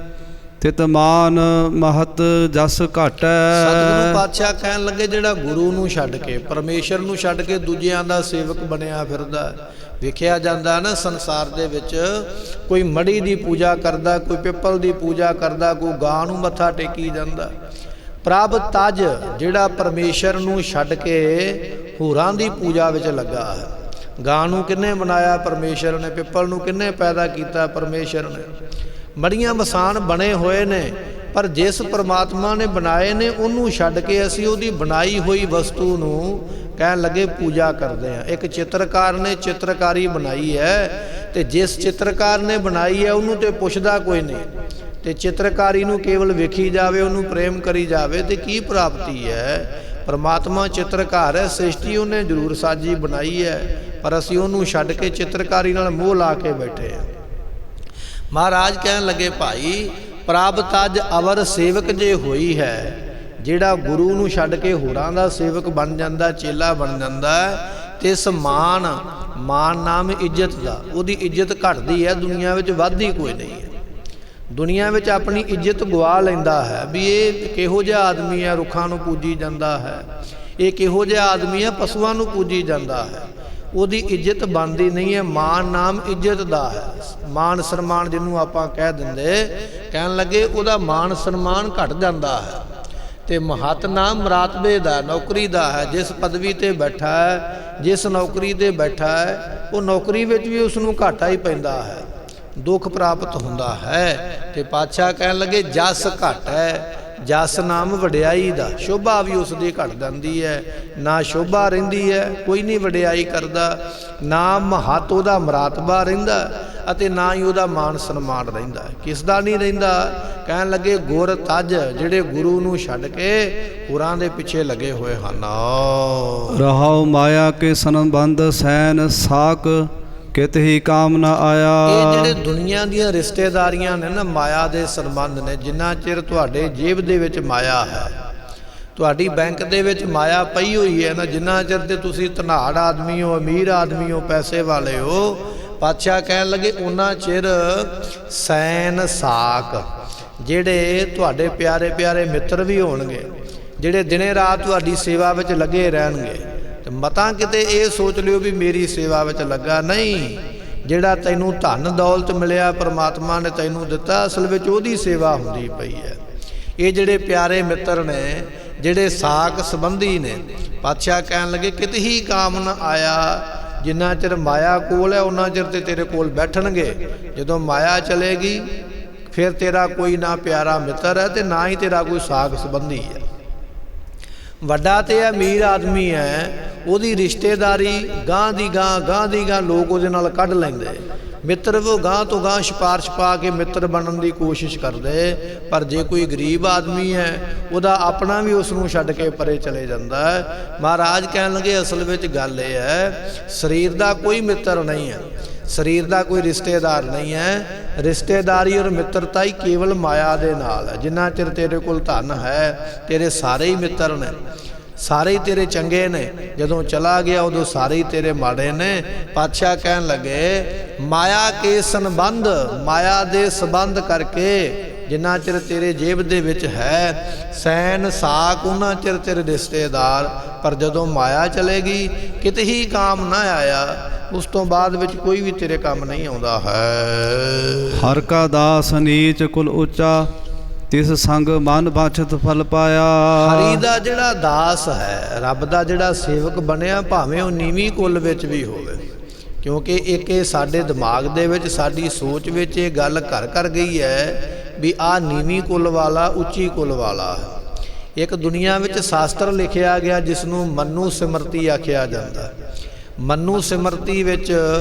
ਤਿਤ ਮਾਨ ਮਹਤ ਜਸ ਘਟੈ। ਸਤਿਗੁਰੂ ਪਾਤਸ਼ਾਹ ਕਹਿਣ ਲੱਗੇ ਜਿਹੜਾ ਗੁਰੂ ਨੂੰ ਛੱਡ ਕੇ, ਪਰਮੇਸ਼ਰ ਨੂੰ ਛੱਡ ਕੇ ਦੂਜਿਆਂ ਦਾ ਸੇਵਕ ਬਣਿਆ ਫਿਰਦਾ, ਵੇਖਿਆ ਜਾਂਦਾ ਨਾ ਸੰਸਾਰ ਦੇ ਵਿੱਚ, ਕੋਈ ਮੜੀ ਦੀ ਪੂਜਾ ਕਰਦਾ, ਕੋਈ ਪਿੱਪਲ ਦੀ ਪੂਜਾ ਕਰਦਾ, ਕੋਈ ਗਾਂ ਨੂੰ ਮੱਥਾ ਟੇਕੀ ਜਾਂਦਾ। ਪ੍ਰਭ ਤਜ ਜਿਹੜਾ ਪਰਮੇਸ਼ਰ ਨੂੰ ਛੱਡ ਕੇ ਹੋਰਾਂ ਦੀ ਪੂਜਾ ਵਿੱਚ ਲੱਗਾ ਹੈ। ਗਾਂ ਨੂੰ ਕਿਹਨੇ ਬਣਾਇਆ? ਪਰਮੇਸ਼ਰ ਨੇ। ਪਿੱਪਲ ਨੂੰ ਕਿਹਨੇ ਪੈਦਾ ਕੀਤਾ? ਪਰਮੇਸ਼ਰ ਨੇ। ਮੜੀਆਂ ਮਸਾਨ ਬਣੇ ਹੋਏ ਨੇ, ਪਰ ਜਿਸ ਪਰਮਾਤਮਾ ਨੇ ਬਣਾਏ ਨੇ ਉਹਨੂੰ ਛੱਡ ਕੇ ਅਸੀਂ ਉਹਦੀ ਬਣਾਈ ਹੋਈ ਵਸਤੂ ਨੂੰ ਕਹਿਣ ਲੱਗੇ ਪੂਜਾ ਕਰਦੇ ਹਾਂ। ਇੱਕ ਚਿੱਤਰਕਾਰ ਨੇ ਚਿੱਤਰਕਾਰੀ ਬਣਾਈ ਹੈ, ਤੇ ਜਿਸ ਚਿੱਤਰਕਾਰ ਨੇ ਬਣਾਈ ਹੈ ਉਹਨੂੰ ਤੇ ਪੁੱਛਦਾ ਕੋਈ ਨਹੀਂ, ਤੇ ਚਿੱਤਰਕਾਰੀ ਨੂੰ ਕੇਵਲ ਵੇਖੀ ਜਾਵੇ, ਉਹਨੂੰ ਪ੍ਰੇਮ ਕਰੀ ਜਾਵੇ, ਤੇ ਕੀ ਪ੍ਰਾਪਤੀ ਹੈ? ਪਰਮਾਤਮਾ ਚਿੱਤਰਕਾਰ ਹੈ, ਸ੍ਰਿਸ਼ਟੀ ਉਹਨੇ ਜ਼ਰੂਰ ਸਾਜੀ ਬਣਾਈ ਹੈ, ਪਰ ਅਸੀਂ ਉਹਨੂੰ ਛੱਡ ਕੇ ਚਿੱਤਰਕਾਰੀ ਨਾਲ ਮੋਹ ਲਾ ਕੇ ਬੈਠੇ ਹਾਂ। ਮਹਾਰਾਜ ਕਹਿਣ ਲੱਗੇ ਭਾਈ ਪ੍ਰਭ ਤਜ ਅਵਰ ਸੇਵਕ ਜੇ ਹੋਈ ਹੈ, ਜਿਹੜਾ ਗੁਰੂ ਨੂੰ ਛੱਡ ਕੇ ਹੋਰਾਂ ਦਾ ਸੇਵਕ ਬਣ ਜਾਂਦਾ, ਚੇਲਾ ਬਣ ਜਾਂਦਾ, ਤੇ ਇਸ ਮਾਨ ਨਾਮ ਇੱਜ਼ਤ ਦਾ, ਉਹਦੀ ਇੱਜ਼ਤ ਘਟਦੀ ਹੈ, ਦੁਨੀਆ ਵਿੱਚ ਵੱਧਦੀ ਕੋਈ ਨਹੀਂ ਹੈ। ਦੁਨੀਆ ਵਿੱਚ ਆਪਣੀ ਇੱਜ਼ਤ ਗਵਾ ਲੈਂਦਾ ਹੈ ਵੀ ਇਹ ਕਿਹੋ ਜਿਹਾ ਆਦਮੀ ਹੈ, ਰੁੱਖਾਂ ਨੂੰ ਪੂਜੀ ਜਾਂਦਾ ਹੈ, ਇਹ ਕਿਹੋ ਜਿਹਾ ਆਦਮੀ ਹੈ, ਪਸ਼ੂਆਂ ਨੂੰ ਪੂਜੀ ਜਾਂਦਾ ਹੈ, ਉਹਦੀ ਇੱਜ਼ਤ ਬਣਦੀ ਨਹੀਂ ਹੈ। ਮਾਨ ਨਾਮ ਇੱਜ਼ਤ ਦਾ ਹੈ। ਮਾਨ ਸਨਮਾਨ ਜਿਹਨੂੰ ਆਪਾਂ ਕਹਿ ਦਿੰਦੇ, ਕਹਿਣ ਲੱਗੇ ਉਹਦਾ ਮਾਨ ਸਨਮਾਨ ਘਟ ਜਾਂਦਾ ਹੈ। ਤੇ ਮਹਤ ਨਾਮ ਮਰਾਤਬੇ ਦਾ, ਨੌਕਰੀ ਦਾ ਹੈ। ਜਿਸ ਪਦਵੀ ਤੇ ਬੈਠਾ ਹੈ, ਜਿਸ ਨੌਕਰੀ ਤੇ ਬੈਠਾ ਹੈ, ਉਹ ਨੌਕਰੀ ਵਿੱਚ ਵੀ ਉਸ ਨੂੰ ਘਾਟਾ ਹੀ ਪੈਂਦਾ ਹੈ, ਦੁੱਖ ਪ੍ਰਾਪਤ ਹੁੰਦਾ ਹੈ। ਤੇ ਪਾਤਸ਼ਾਹ ਕਹਿਣ ਲੱਗੇ ਜਸ ਘਟ ਹੈ। ਜਸ ਨਾਮ ਵਡਿਆਈ ਦਾ, ਸ਼ੋਭਾ ਵੀ ਉਸ ਦੀ ਘਟ ਜਾਂਦੀ ਹੈ, ਨਾ ਸ਼ੋਭਾ ਰਹਿੰਦੀ ਹੈ, ਕੋਈ ਨਹੀਂ ਵਡਿਆਈ ਕਰਦਾ, ਨਾ ਮਹੱਤ ਉਹਦਾ ਮਰਾਤਬਾ ਰਹਿੰਦਾ ਅਤੇ ਨਾ ਹੀ ਉਹਦਾ ਮਾਨ ਸਨਮਾਨ ਰਹਿੰਦਾ। ਕਿਸ ਦਾ ਨਹੀਂ ਰਹਿੰਦਾ? ਕਹਿਣ ਲੱਗੇ ਗੁਰ ਤਜ, ਜਿਹੜੇ ਗੁਰੂ ਨੂੰ ਛੱਡ ਕੇ ਹੋਰਾਂ ਦੇ ਪਿੱਛੇ ਲੱਗੇ ਹੋਏ ਹਨ। ਰਹਾਉ ਮਾਇਆ ਕੇ ਸੰਬੰਧ ਸੈਨ ਸਾਕ ਕਿਤ ਹੀ ਕਾਮ ਨਾ ਆਇਆ। ਇਹ ਜਿਹੜੇ ਦੁਨੀਆ ਦੀਆਂ ਰਿਸ਼ਤੇਦਾਰੀਆਂ ਨੇ ਨਾ, ਮਾਇਆ ਦੇ ਸੰਬੰਧ ਨੇ। ਜਿੰਨਾ ਚਿਰ ਤੁਹਾਡੇ ਜੇਬ ਦੇ ਵਿੱਚ ਮਾਇਆ ਹੈ, ਤੁਹਾਡੀ ਬੈਂਕ ਦੇ ਵਿੱਚ ਮਾਇਆ ਪਈ ਹੋਈ ਹੈ ਨਾ, ਜਿੰਨਾ ਚਿਰ ਤੇ ਤੁਸੀਂ ਧਨਾੜ ਆਦਮੀ ਹੋ, ਅਮੀਰ ਆਦਮੀ ਹੋ, ਪੈਸੇ ਵਾਲੇ ਹੋ, ਪਾਤਸ਼ਾਹ ਕਹਿਣ ਲੱਗੇ ਉਹਨਾਂ ਚਿਰ ਸੈਨ ਸਾਕ, ਜਿਹੜੇ ਤੁਹਾਡੇ ਪਿਆਰੇ ਪਿਆਰੇ ਮਿੱਤਰ ਵੀ ਹੋਣਗੇ, ਜਿਹੜੇ ਦਿਨੇ ਰਾਤ ਤੁਹਾਡੀ ਸੇਵਾ ਵਿੱਚ ਲੱਗੇ ਰਹਿਣਗੇ। ਤੇ ਮਤਾਂ ਕਿਤੇ ਇਹ ਸੋਚ ਲਿਓ ਵੀ ਮੇਰੀ ਸੇਵਾ ਵਿੱਚ ਲੱਗਾ, ਨਹੀਂ। ਜਿਹੜਾ ਤੈਨੂੰ ਧਨ ਦੌਲਤ ਮਿਲਿਆ, ਪਰਮਾਤਮਾ ਨੇ ਤੈਨੂੰ ਦਿੱਤਾ, ਅਸਲ ਵਿੱਚ ਉਹਦੀ ਸੇਵਾ ਹੁੰਦੀ ਪਈ ਹੈ। ਇਹ ਜਿਹੜੇ ਪਿਆਰੇ ਮਿੱਤਰ ਨੇ, ਜਿਹੜੇ ਸਾਕ ਸੰਬੰਧੀ ਨੇ, ਪਾਤਸ਼ਾਹ ਕਹਿਣ ਲੱਗੇ ਕਿਤ ਹੀ ਕਾਮ ਨਾ ਆਇਆ। ਜਿੰਨਾ ਚਿਰ ਮਾਇਆ ਕੋਲ ਹੈ ਉਹਨਾਂ ਚਿਰ ਤੇ ਤੇਰੇ ਕੋਲ ਬੈਠਣਗੇ। ਜਦੋਂ ਮਾਇਆ ਚਲੇਗੀ ਫਿਰ ਤੇਰਾ ਕੋਈ ਨਾ ਪਿਆਰਾ ਮਿੱਤਰ ਹੈ ਤੇ ਨਾ ਹੀ ਤੇਰਾ ਕੋਈ ਸਾਕ ਸੰਬੰਧੀ ਹੈ। ਵੱਡਾ ਤੇ ਅਮੀਰ ਆਦਮੀ ਹੈ, ਉਹਦੀ ਰਿਸ਼ਤੇਦਾਰੀ ਗਾਂ ਦੀ ਗਾਂ ਲੋਕ ਉਹਦੇ ਨਾਲ ਕੱਢ ਲੈਂਦੇ। ਮਿੱਤਰ ਉਹ ਗਾਂ ਤੋਂ ਗਾਂ ਸਿਫਾਰਿਸ਼ ਪਾ ਕੇ ਮਿੱਤਰ ਬਣਨ ਦੀ ਕੋਸ਼ਿਸ਼ ਕਰਦੇ। ਪਰ ਜੇ ਕੋਈ ਗਰੀਬ ਆਦਮੀ ਹੈ, ਉਹਦਾ ਆਪਣਾ ਵੀ ਉਸ ਨੂੰ ਛੱਡ ਕੇ ਪਰੇ ਚਲੇ ਜਾਂਦਾ ਹੈ। ਮਹਾਰਾਜ ਕਹਿਣ ਲੱਗੇ ਅਸਲ ਵਿੱਚ ਗੱਲ ਇਹ ਹੈ, ਸਰੀਰ ਦਾ ਕੋਈ ਮਿੱਤਰ ਨਹੀਂ ਹੈ, ਸਰੀਰ ਦਾ ਕੋਈ ਰਿਸ਼ਤੇਦਾਰ ਨਹੀਂ ਹੈ। ਰਿਸ਼ਤੇਦਾਰੀ ਔਰ ਮਿੱਤਰਤਾ ਹੀ ਕੇਵਲ ਮਾਇਆ ਦੇ ਨਾਲ ਹੈ। ਜਿੰਨਾ ਚਿਰ ਤੇਰੇ ਕੋਲ ਧਨ ਹੈ, ਤੇਰੇ ਸਾਰੇ ਹੀ ਮਿੱਤਰ ਨੇ, ਸਾਰੇ ਹੀ ਤੇਰੇ ਚੰਗੇ ਨੇ। ਜਦੋਂ ਚਲਾ ਗਿਆ ਉਦੋਂ ਸਾਰੇ ਹੀ ਤੇਰੇ ਮਾੜੇ ਨੇ। ਪਾਤਸ਼ਾਹ ਕਹਿਣ ਲੱਗੇ ਮਾਇਆ ਕੇ ਸੰਬੰਧ, ਮਾਇਆ ਦੇ ਸੰਬੰਧ ਕਰਕੇ ਜਿੰਨਾ ਚਿਰ ਤੇਰੇ ਜੇਬ ਦੇ ਵਿੱਚ ਹੈ ਸੈਨ ਸਾਕ, ਉਹਨਾਂ ਚਿਰ ਤੇਰੇ ਰਿਸ਼ਤੇਦਾਰ। ਪਰ ਜਦੋਂ ਮਾਇਆ ਚਲੇਗੀ ਕਿਤੇ ਹੀ ਕਾਮ ਨਾ ਆਇਆ, ਉਸ ਤੋਂ ਬਾਅਦ ਵਿੱਚ ਕੋਈ ਵੀ ਤੇਰੇ ਕੰਮ ਨਹੀਂ ਆਉਂਦਾ ਹੈ। ਹਰ ਕਾ ਦਾਸ ਨੀਚ ਕੁਲ ਉੱਚਾ ਤਿਸ ਸੰਗ ਮਨ ਬਾਛਤ ਫਲ ਪਾਇਆ। ਹਰੀ ਦਾ ਜਿਹੜਾ ਦਾਸ ਹੈ, ਰੱਬ ਦਾ ਜਿਹੜਾ ਸੇਵਕ ਬਣਿਆ, ਭਾਵੇਂ ਉਹ ਨੀਵੀਂ ਕੁੱਲ ਵਿੱਚ ਵੀ ਹੋਵੇ, ਕਿਉਂਕਿ ਇੱਕ ਇਹ ਸਾਡੇ ਦਿਮਾਗ ਦੇ ਵਿੱਚ, ਸਾਡੀ ਸੋਚ ਵਿੱਚ ਇਹ ਗੱਲ ਘਰ ਗਈ ਹੈ ਵੀ ਆਹ ਨੀਵੀਂ ਕੁੱਲ ਵਾਲਾ, ਉੱਚੀ ਕੁੱਲ ਵਾਲਾ ਹੈ। ਇੱਕ ਦੁਨੀਆ ਵਿੱਚ ਸ਼ਾਸਤਰ ਲਿਖਿਆ ਗਿਆ ਜਿਸ ਨੂੰ ਮਨੂ ਸਿਮਰਤੀ ਆਖਿਆ ਜਾਂਦਾ। ਮਨੂ ਸਿਮਰਤੀ ਵਿੱਚ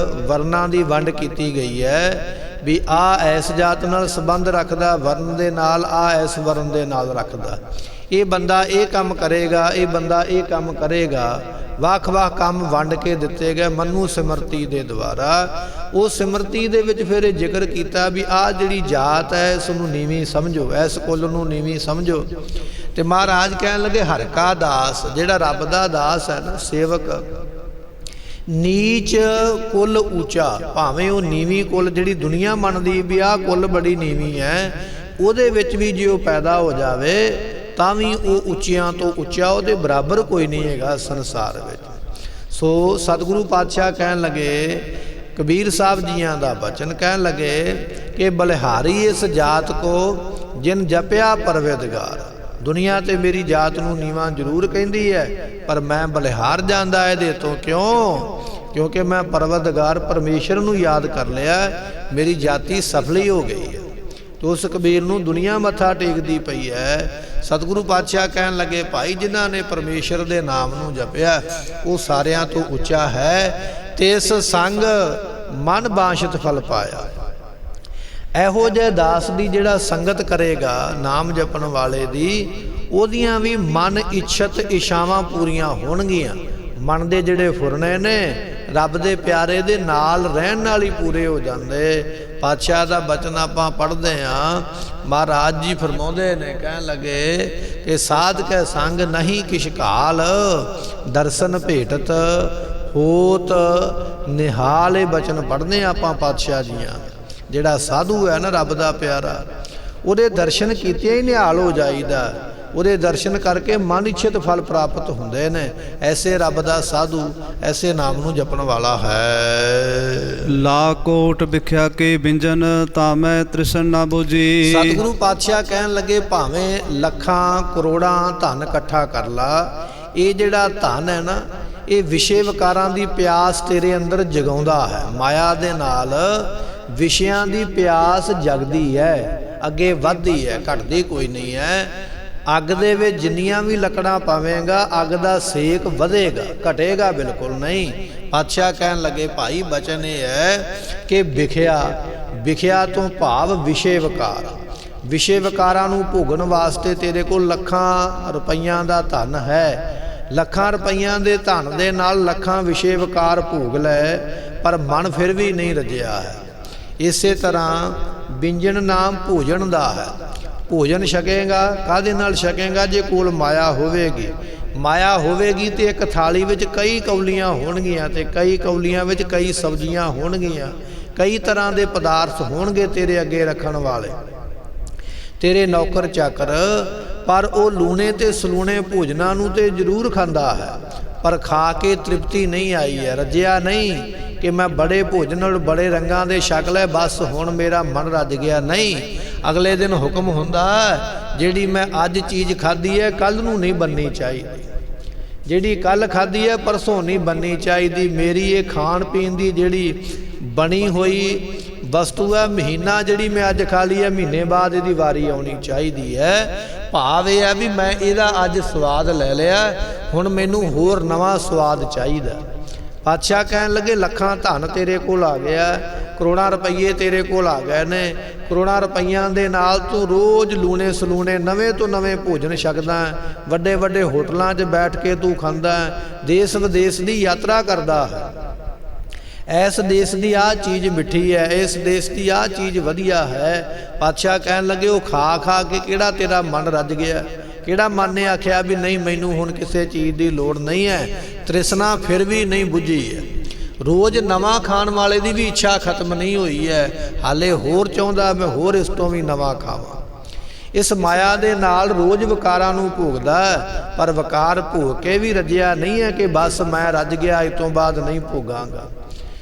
ਵਰਨਾਂ ਦੀ ਵੰਡ ਕੀਤੀ ਗਈ ਹੈ ਵੀ ਆਹ ਐਸ ਜਾਤ ਨਾਲ ਸੰਬੰਧ ਰੱਖਦਾ ਵਰਨ ਦੇ ਨਾਲ, ਆਹ ਐਸ ਵਰਨ ਦੇ ਨਾਲ ਰੱਖਦਾ। ਇਹ ਬੰਦਾ ਇਹ ਕੰਮ ਕਰੇਗਾ, ਇਹ ਬੰਦਾ ਇਹ ਕੰਮ ਕਰੇਗਾ। ਵੱਖ-ਵੱਖ ਕੰਮ ਵੰਡ ਕੇ ਦਿੱਤੇ ਗਏ ਮਨੂ ਸਿਮਰਤੀ ਦੇ ਦੁਆਰਾ। ਉਹ ਸਿਮਰਤੀ ਦੇ ਵਿੱਚ ਫਿਰ ਇਹ ਜ਼ਿਕਰ ਕੀਤਾ ਵੀ ਆਹ ਜਿਹੜੀ ਜਾਤ ਹੈ ਇਸ ਨੂੰ ਨੀਵੀਂ ਸਮਝੋ, ਇਸ ਕੁੱਲ ਨੂੰ ਨੀਵੀਂ ਸਮਝੋ। ਤੇ ਮਹਾਰਾਜ ਕਹਿਣ ਲੱਗੇ ਹਰ ਕਾ ਦਾਸ, ਜਿਹੜਾ ਰੱਬ ਦਾ ਦਾਸ ਹੈ ਨਾ, ਸੇਵਕ, ਨੀਚ ਕੁੱਲ ਉੱਚਾ, ਭਾਵੇਂ ਉਹ ਨੀਵੀਂ ਕੁੱਲ ਜਿਹੜੀ ਦੁਨੀਆ ਮੰਨਦੀ ਵੀ ਆਹ ਕੁੱਲ ਬੜੀ ਨੀਵੀਂ ਹੈ, ਉਹਦੇ ਵਿੱਚ ਵੀ ਜੇ ਉਹ ਪੈਦਾ ਹੋ ਜਾਵੇ ਤਾਂ ਵੀ ਉਹ ਉੱਚਿਆਂ ਤੋਂ ਉੱਚਾ, ਉਹਦੇ ਬਰਾਬਰ ਕੋਈ ਨਹੀਂ ਹੈਗਾ ਸੰਸਾਰ ਵਿੱਚ। ਸੋ ਸਤਿਗੁਰੂ ਪਾਤਸ਼ਾਹ ਕਹਿਣ ਲੱਗੇ, ਕਬੀਰ ਸਾਹਿਬ ਜੀਆਂ ਦਾ ਬਚਨ ਕਹਿਣ ਲੱਗੇ ਕਿ ਬਲਿਹਾਰੀ ਇਸ ਜਾਤ ਕੋ ਜਿਨ ਜਪਿਆ ਪਰਵੇਦਗਾਰ। ਦੁਨੀਆ ਤੇ ਮੇਰੀ ਜਾਤ ਨੂੰ ਨੀਵਾਂ ਜ਼ਰੂਰ ਕਹਿੰਦੀ ਹੈ, ਪਰ ਮੈਂ ਬਲਿਹਾਰ ਜਾਂਦਾ ਇਹਦੇ ਤੋਂ। ਕਿਉਂ? ਕਿਉਂਕਿ ਮੈਂ ਪਰਵਦਗਾਰ ਪਰਮੇਸ਼ਰ ਨੂੰ ਯਾਦ ਕਰ ਲਿਆ, ਮੇਰੀ ਜਾਤੀ ਸਫਲੀ ਹੋ ਗਈ ਹੈ। ਤੋ ਉਸ ਕਬੀਰ ਨੂੰ ਦੁਨੀਆ ਮੱਥਾ ਟੇਕਦੀ ਪਈ ਹੈ। ਸਤਿਗੁਰੂ ਪਾਤਸ਼ਾਹ ਕਹਿਣ ਲੱਗੇ ਭਾਈ ਜਿਨ੍ਹਾਂ ਨੇ ਪਰਮੇਸ਼ਰ ਦੇ ਨਾਮ ਨੂੰ ਜਪਿਆ ਉਹ ਸਾਰਿਆਂ ਤੋਂ ਉੱਚਾ ਹੈ। ਤੇ ਇਸ ਸੰਗ ਮਨ ਬਾਸ਼ਤ ਫਲ ਪਾਇਆ। ਇਹੋ ਜਿਹੇ ਦਾਸ ਦੀ ਜਿਹੜਾ ਸੰਗਤ ਕਰੇਗਾ ਨਾਮ ਜਪਣ ਵਾਲੇ ਦੀ, ਉਹਦੀਆਂ ਵੀ ਮਨ ਇੱਛਤ ਇਛਾਵਾਂ ਪੂਰੀਆਂ ਹੋਣਗੀਆਂ। ਮਨ ਦੇ ਜਿਹੜੇ ਫੁਰਨੇ ਨੇ ਰੱਬ ਦੇ ਪਿਆਰੇ ਦੇ ਨਾਲ ਰਹਿਣ ਨਾਲ ਹੀ ਪੂਰੇ ਹੋ ਜਾਂਦੇ। ਪਾਤਸ਼ਾਹ ਦਾ ਬਚਨ ਆਪਾਂ ਪੜ੍ਹਦੇ ਹਾਂ, ਮਹਾਰਾਜ ਜੀ ਫਰਮਾਉਂਦੇ ਨੇ, ਕਹਿਣ ਲੱਗੇ ਕਿ ਸਾਧ ਕੈ ਸੰਗ ਨਹੀਂ ਕਿਛ ਕਾਲ, ਦਰਸ਼ਨ ਭੇਟਤ ਹੋਤ ਨਿਹਾਲ। ਇਹ ਬਚਨ ਪੜ੍ਹਦੇ ਆਪਾਂ ਪਾਤਸ਼ਾਹ ਜੀਆਂ। ਜਿਹੜਾ ਸਾਧੂ ਹੈ ਨਾ ਰੱਬ ਦਾ ਪਿਆਰਾ, ਉਹਦੇ ਦਰਸ਼ਨ ਕੀਤੇ ਹੀ ਨਿਹਾਲ ਹੋ ਜਾਈਦਾ। ਉਹਦੇ ਦਰਸ਼ਨ ਕਰਕੇ ਮਨ ਇੱਛਿਤ ਫਲ ਪ੍ਰਾਪਤ ਹੁੰਦੇ ਨੇ। ਐਸੇ ਰੱਬ ਦਾ ਸਾਧੂ ਐਸੇ ਨਾਮ ਨੂੰ ਜਪਣ ਵਾਲਾ ਹੈ। ਲਾ ਕੋਟ ਵਿਖਿਆ ਕੇ ਬਿੰਜਨ ਤਾਂ ਮੈਂ ਤ੍ਰਿਸ਼ਨ ਨਾ ਬੁਝੀ। ਸਤਿਗੁਰੂ ਪਾਤਸ਼ਾਹ ਕਹਿਣ ਲੱਗੇ ਭਾਵੇਂ ਲੱਖਾਂ ਕਰੋੜਾਂ ਧਨ ਇਕੱਠਾ ਕਰ ਲਾ, ਇਹ ਜਿਹੜਾ ਧਨ ਹੈ ਨਾ, ਇਹ ਵਿਸ਼ੇ ਵਿਕਾਰਾਂ ਦੀ ਪਿਆਸ ਤੇਰੇ ਅੰਦਰ ਜਗਾਉਂਦਾ ਹੈ। ਮਾਇਆ ਦੇ ਨਾਲ ਵਿਸ਼ਿਆਂ ਦੀ ਪਿਆਸ ਜਗਦੀ ਹੈ, ਅੱਗੇ ਵੱਧਦੀ ਹੈ, ਘਟਦੀ ਕੋਈ ਨਹੀਂ ਹੈ। ਅੱਗ ਦੇ ਵਿੱਚ ਜਿੰਨੀਆਂ ਵੀ ਲੱਕੜਾਂ ਪਾਵੇਂਗਾ ਅੱਗ ਦਾ ਸੇਕ ਵਧੇਗਾ, ਘਟੇਗਾ ਬਿਲਕੁਲ ਨਹੀਂ। ਪਾਤਸ਼ਾਹ ਕਹਿਣ ਲੱਗੇ ਭਾਈ ਬਚਨ ਇਹ ਹੈ ਕਿ ਵਿਖਿਆ ਤੋਂ ਭਾਵ ਵਿਸ਼ੇ ਵਿਕਾਰ, ਵਿਸ਼ੇ ਵਿਕਾਰਾਂ ਨੂੰ ਭੋਗਣ ਵਾਸਤੇ ਤੇਰੇ ਕੋਲ ਲੱਖਾਂ ਰੁਪਈਆਂ ਦਾ ਧਨ ਹੈ। ਲੱਖਾਂ ਰੁਪਈਆਂ ਦੇ ਧਨ ਦੇ ਨਾਲ ਲੱਖਾਂ ਵਿਸ਼ੇ ਵਿਕਾਰ ਭੋਗ ਲੈ, ਪਰ ਮਨ ਫਿਰ ਵੀ ਨਹੀਂ ਰੱਜਿਆ ਹੈ। ਇਸੇ ਤਰ੍ਹਾਂ ਬਿੰਜਣ ਨਾਮ ਭੋਜਨ ਦਾ ਹੈ। ਭੋਜਨ ਛਕੇਗਾ ਕਾਹਦੇ ਨਾਲ ਛਕੇਗਾ? ਜੇ ਕੋਲ ਮਾਇਆ ਹੋਵੇਗੀ। ਮਾਇਆ ਹੋਵੇਗੀ ਤੇ ਇੱਕ ਥਾਲੀ ਵਿੱਚ ਕਈ ਕੌਲੀਆਂ ਹੋਣਗੀਆਂ, ਤੇ ਕਈ ਕੌਲੀਆਂ ਵਿੱਚ ਕਈ ਸਬਜ਼ੀਆਂ ਹੋਣਗੀਆਂ, ਕਈ ਤਰ੍ਹਾਂ ਦੇ ਪਦਾਰਥ ਹੋਣਗੇ ਤੇਰੇ ਅੱਗੇ ਰੱਖਣ ਵਾਲੇ, ਤੇਰੇ ਨੌਕਰ ਚਾਕਰ। ਪਰ ਉਹ ਲੂਣੇ ਤੇ ਸਲੂਣੇ ਭੋਜਨਾਂ ਨੂੰ ਤੇ ਜ਼ਰੂਰ ਖਾਂਦਾ ਹੈ, ਪਰ ਖਾ ਕੇ ਤ੍ਰਿਪਤੀ ਨਹੀਂ ਆਈ ਹੈ, ਰੱਜਿਆ ਨਹੀਂ ਕਿ ਮੈਂ ਬੜੇ ਭੋਜਨ ਨਾਲ ਬੜੇ ਰੰਗਾਂ ਦੇ ਛਕ ਲੈ, ਬਸ ਹੁਣ ਮੇਰਾ ਮਨ ਰੱਜ ਗਿਆ। ਨਹੀਂ, ਅਗਲੇ ਦਿਨ ਹੁਕਮ ਹੁੰਦਾ ਜਿਹੜੀ ਮੈਂ ਅੱਜ ਚੀਜ਼ ਖਾਧੀ ਹੈ ਕੱਲ੍ਹ ਨੂੰ ਨਹੀਂ ਬਣਨੀ ਚਾਹੀਦੀ, ਜਿਹੜੀ ਕੱਲ੍ਹ ਖਾਧੀ ਹੈ ਪਰਸੋਂ ਨਹੀਂ ਬਣਨੀ ਚਾਹੀਦੀ। ਮੇਰੀ ਇਹ ਖਾਣ ਪੀਣ ਦੀ ਜਿਹੜੀ ਬਣੀ ਹੋਈ ਵਸਤੂ ਹੈ, ਮਹੀਨਾ ਜਿਹੜੀ ਮੈਂ ਅੱਜ ਖਾ ਲਈ ਹੈ, ਮਹੀਨੇ ਬਾਅਦ ਇਹਦੀ ਵਾਰੀ ਆਉਣੀ ਚਾਹੀਦੀ ਹੈ। ਭਾਵ ਇਹ ਹੈ ਵੀ ਮੈਂ ਇਹਦਾ ਅੱਜ ਸਵਾਦ ਲੈ ਲਿਆ, ਹੁਣ ਮੈਨੂੰ ਹੋਰ ਨਵਾਂ ਸਵਾਦ ਚਾਹੀਦਾ। ਪਾਤਸ਼ਾਹ ਕਹਿਣ ਲੱਗੇ ਲੱਖਾਂ ਧਨ ਤੇਰੇ ਕੋਲ ਆ ਗਿਆ, ਕਰੋੜਾਂ ਰੁਪਈਏ ਤੇਰੇ ਕੋਲ ਆ ਗਏ ਨੇ। ਕਰੋੜਾਂ ਰੁਪਈਆਂ ਦੇ ਨਾਲ ਤੂੰ ਰੋਜ਼ ਲੂਣੇ ਸਲੂਣੇ ਨਵੇਂ ਤੋਂ ਨਵੇਂ ਭੋਜਨ ਛਕਦਾ, ਵੱਡੇ ਵੱਡੇ ਹੋਟਲਾਂ 'ਚ ਬੈਠ ਕੇ ਤੂੰ ਖਾਂਦਾ, ਦੇਸ਼ ਵਿਦੇਸ਼ ਦੀ ਯਾਤਰਾ ਕਰਦਾ ਹੈ। ਇਸ ਦੇਸ਼ ਦੀ ਆਹ ਚੀਜ਼ ਮਿੱਠੀ ਹੈ, ਇਸ ਦੇਸ਼ ਦੀ ਆਹ ਚੀਜ਼ ਵਧੀਆ ਹੈ। ਪਾਤਸ਼ਾਹ ਕਹਿਣ ਲੱਗੇ ਉਹ ਖਾ ਖਾ ਕੇ ਕਿਹੜਾ ਤੇਰਾ ਮਨ ਰੱਜ ਗਿਆ? ਕਿਹੜਾ ਮਨ ਨੇ ਆਖਿਆ ਵੀ ਨਹੀਂ ਮੈਨੂੰ ਹੁਣ ਕਿਸੇ ਚੀਜ਼ ਦੀ ਲੋੜ ਨਹੀਂ ਹੈ? ਤ੍ਰਿਸ਼ਨਾ ਫਿਰ ਵੀ ਨਹੀਂ ਬੁੱਝੀ ਹੈ। ਰੋਜ਼ ਨਵਾਂ ਖਾਣ ਵਾਲੇ ਦੀ ਵੀ ਇੱਛਾ ਖਤਮ ਨਹੀਂ ਹੋਈ ਹੈ, ਹਾਲੇ ਹੋਰ ਚਾਹੁੰਦਾ ਮੈਂ ਹੋਰ ਇਸ ਤੋਂ ਵੀ ਨਵਾਂ ਖਾਵਾਂ। ਇਸ ਮਾਇਆ ਦੇ ਨਾਲ ਰੋਜ਼ ਵਿਕਾਰਾਂ ਨੂੰ ਭੋਗਦਾ, ਪਰ ਵਿਕਾਰ ਭੋਗ ਕੇ ਵੀ ਰੱਜਿਆ ਨਹੀਂ ਹੈ ਕਿ ਬਸ ਮੈਂ ਰੱਜ ਗਿਆ, ਇਸ ਤੋਂ ਬਾਅਦ ਨਹੀਂ ਭੋਗਾਂਗਾ।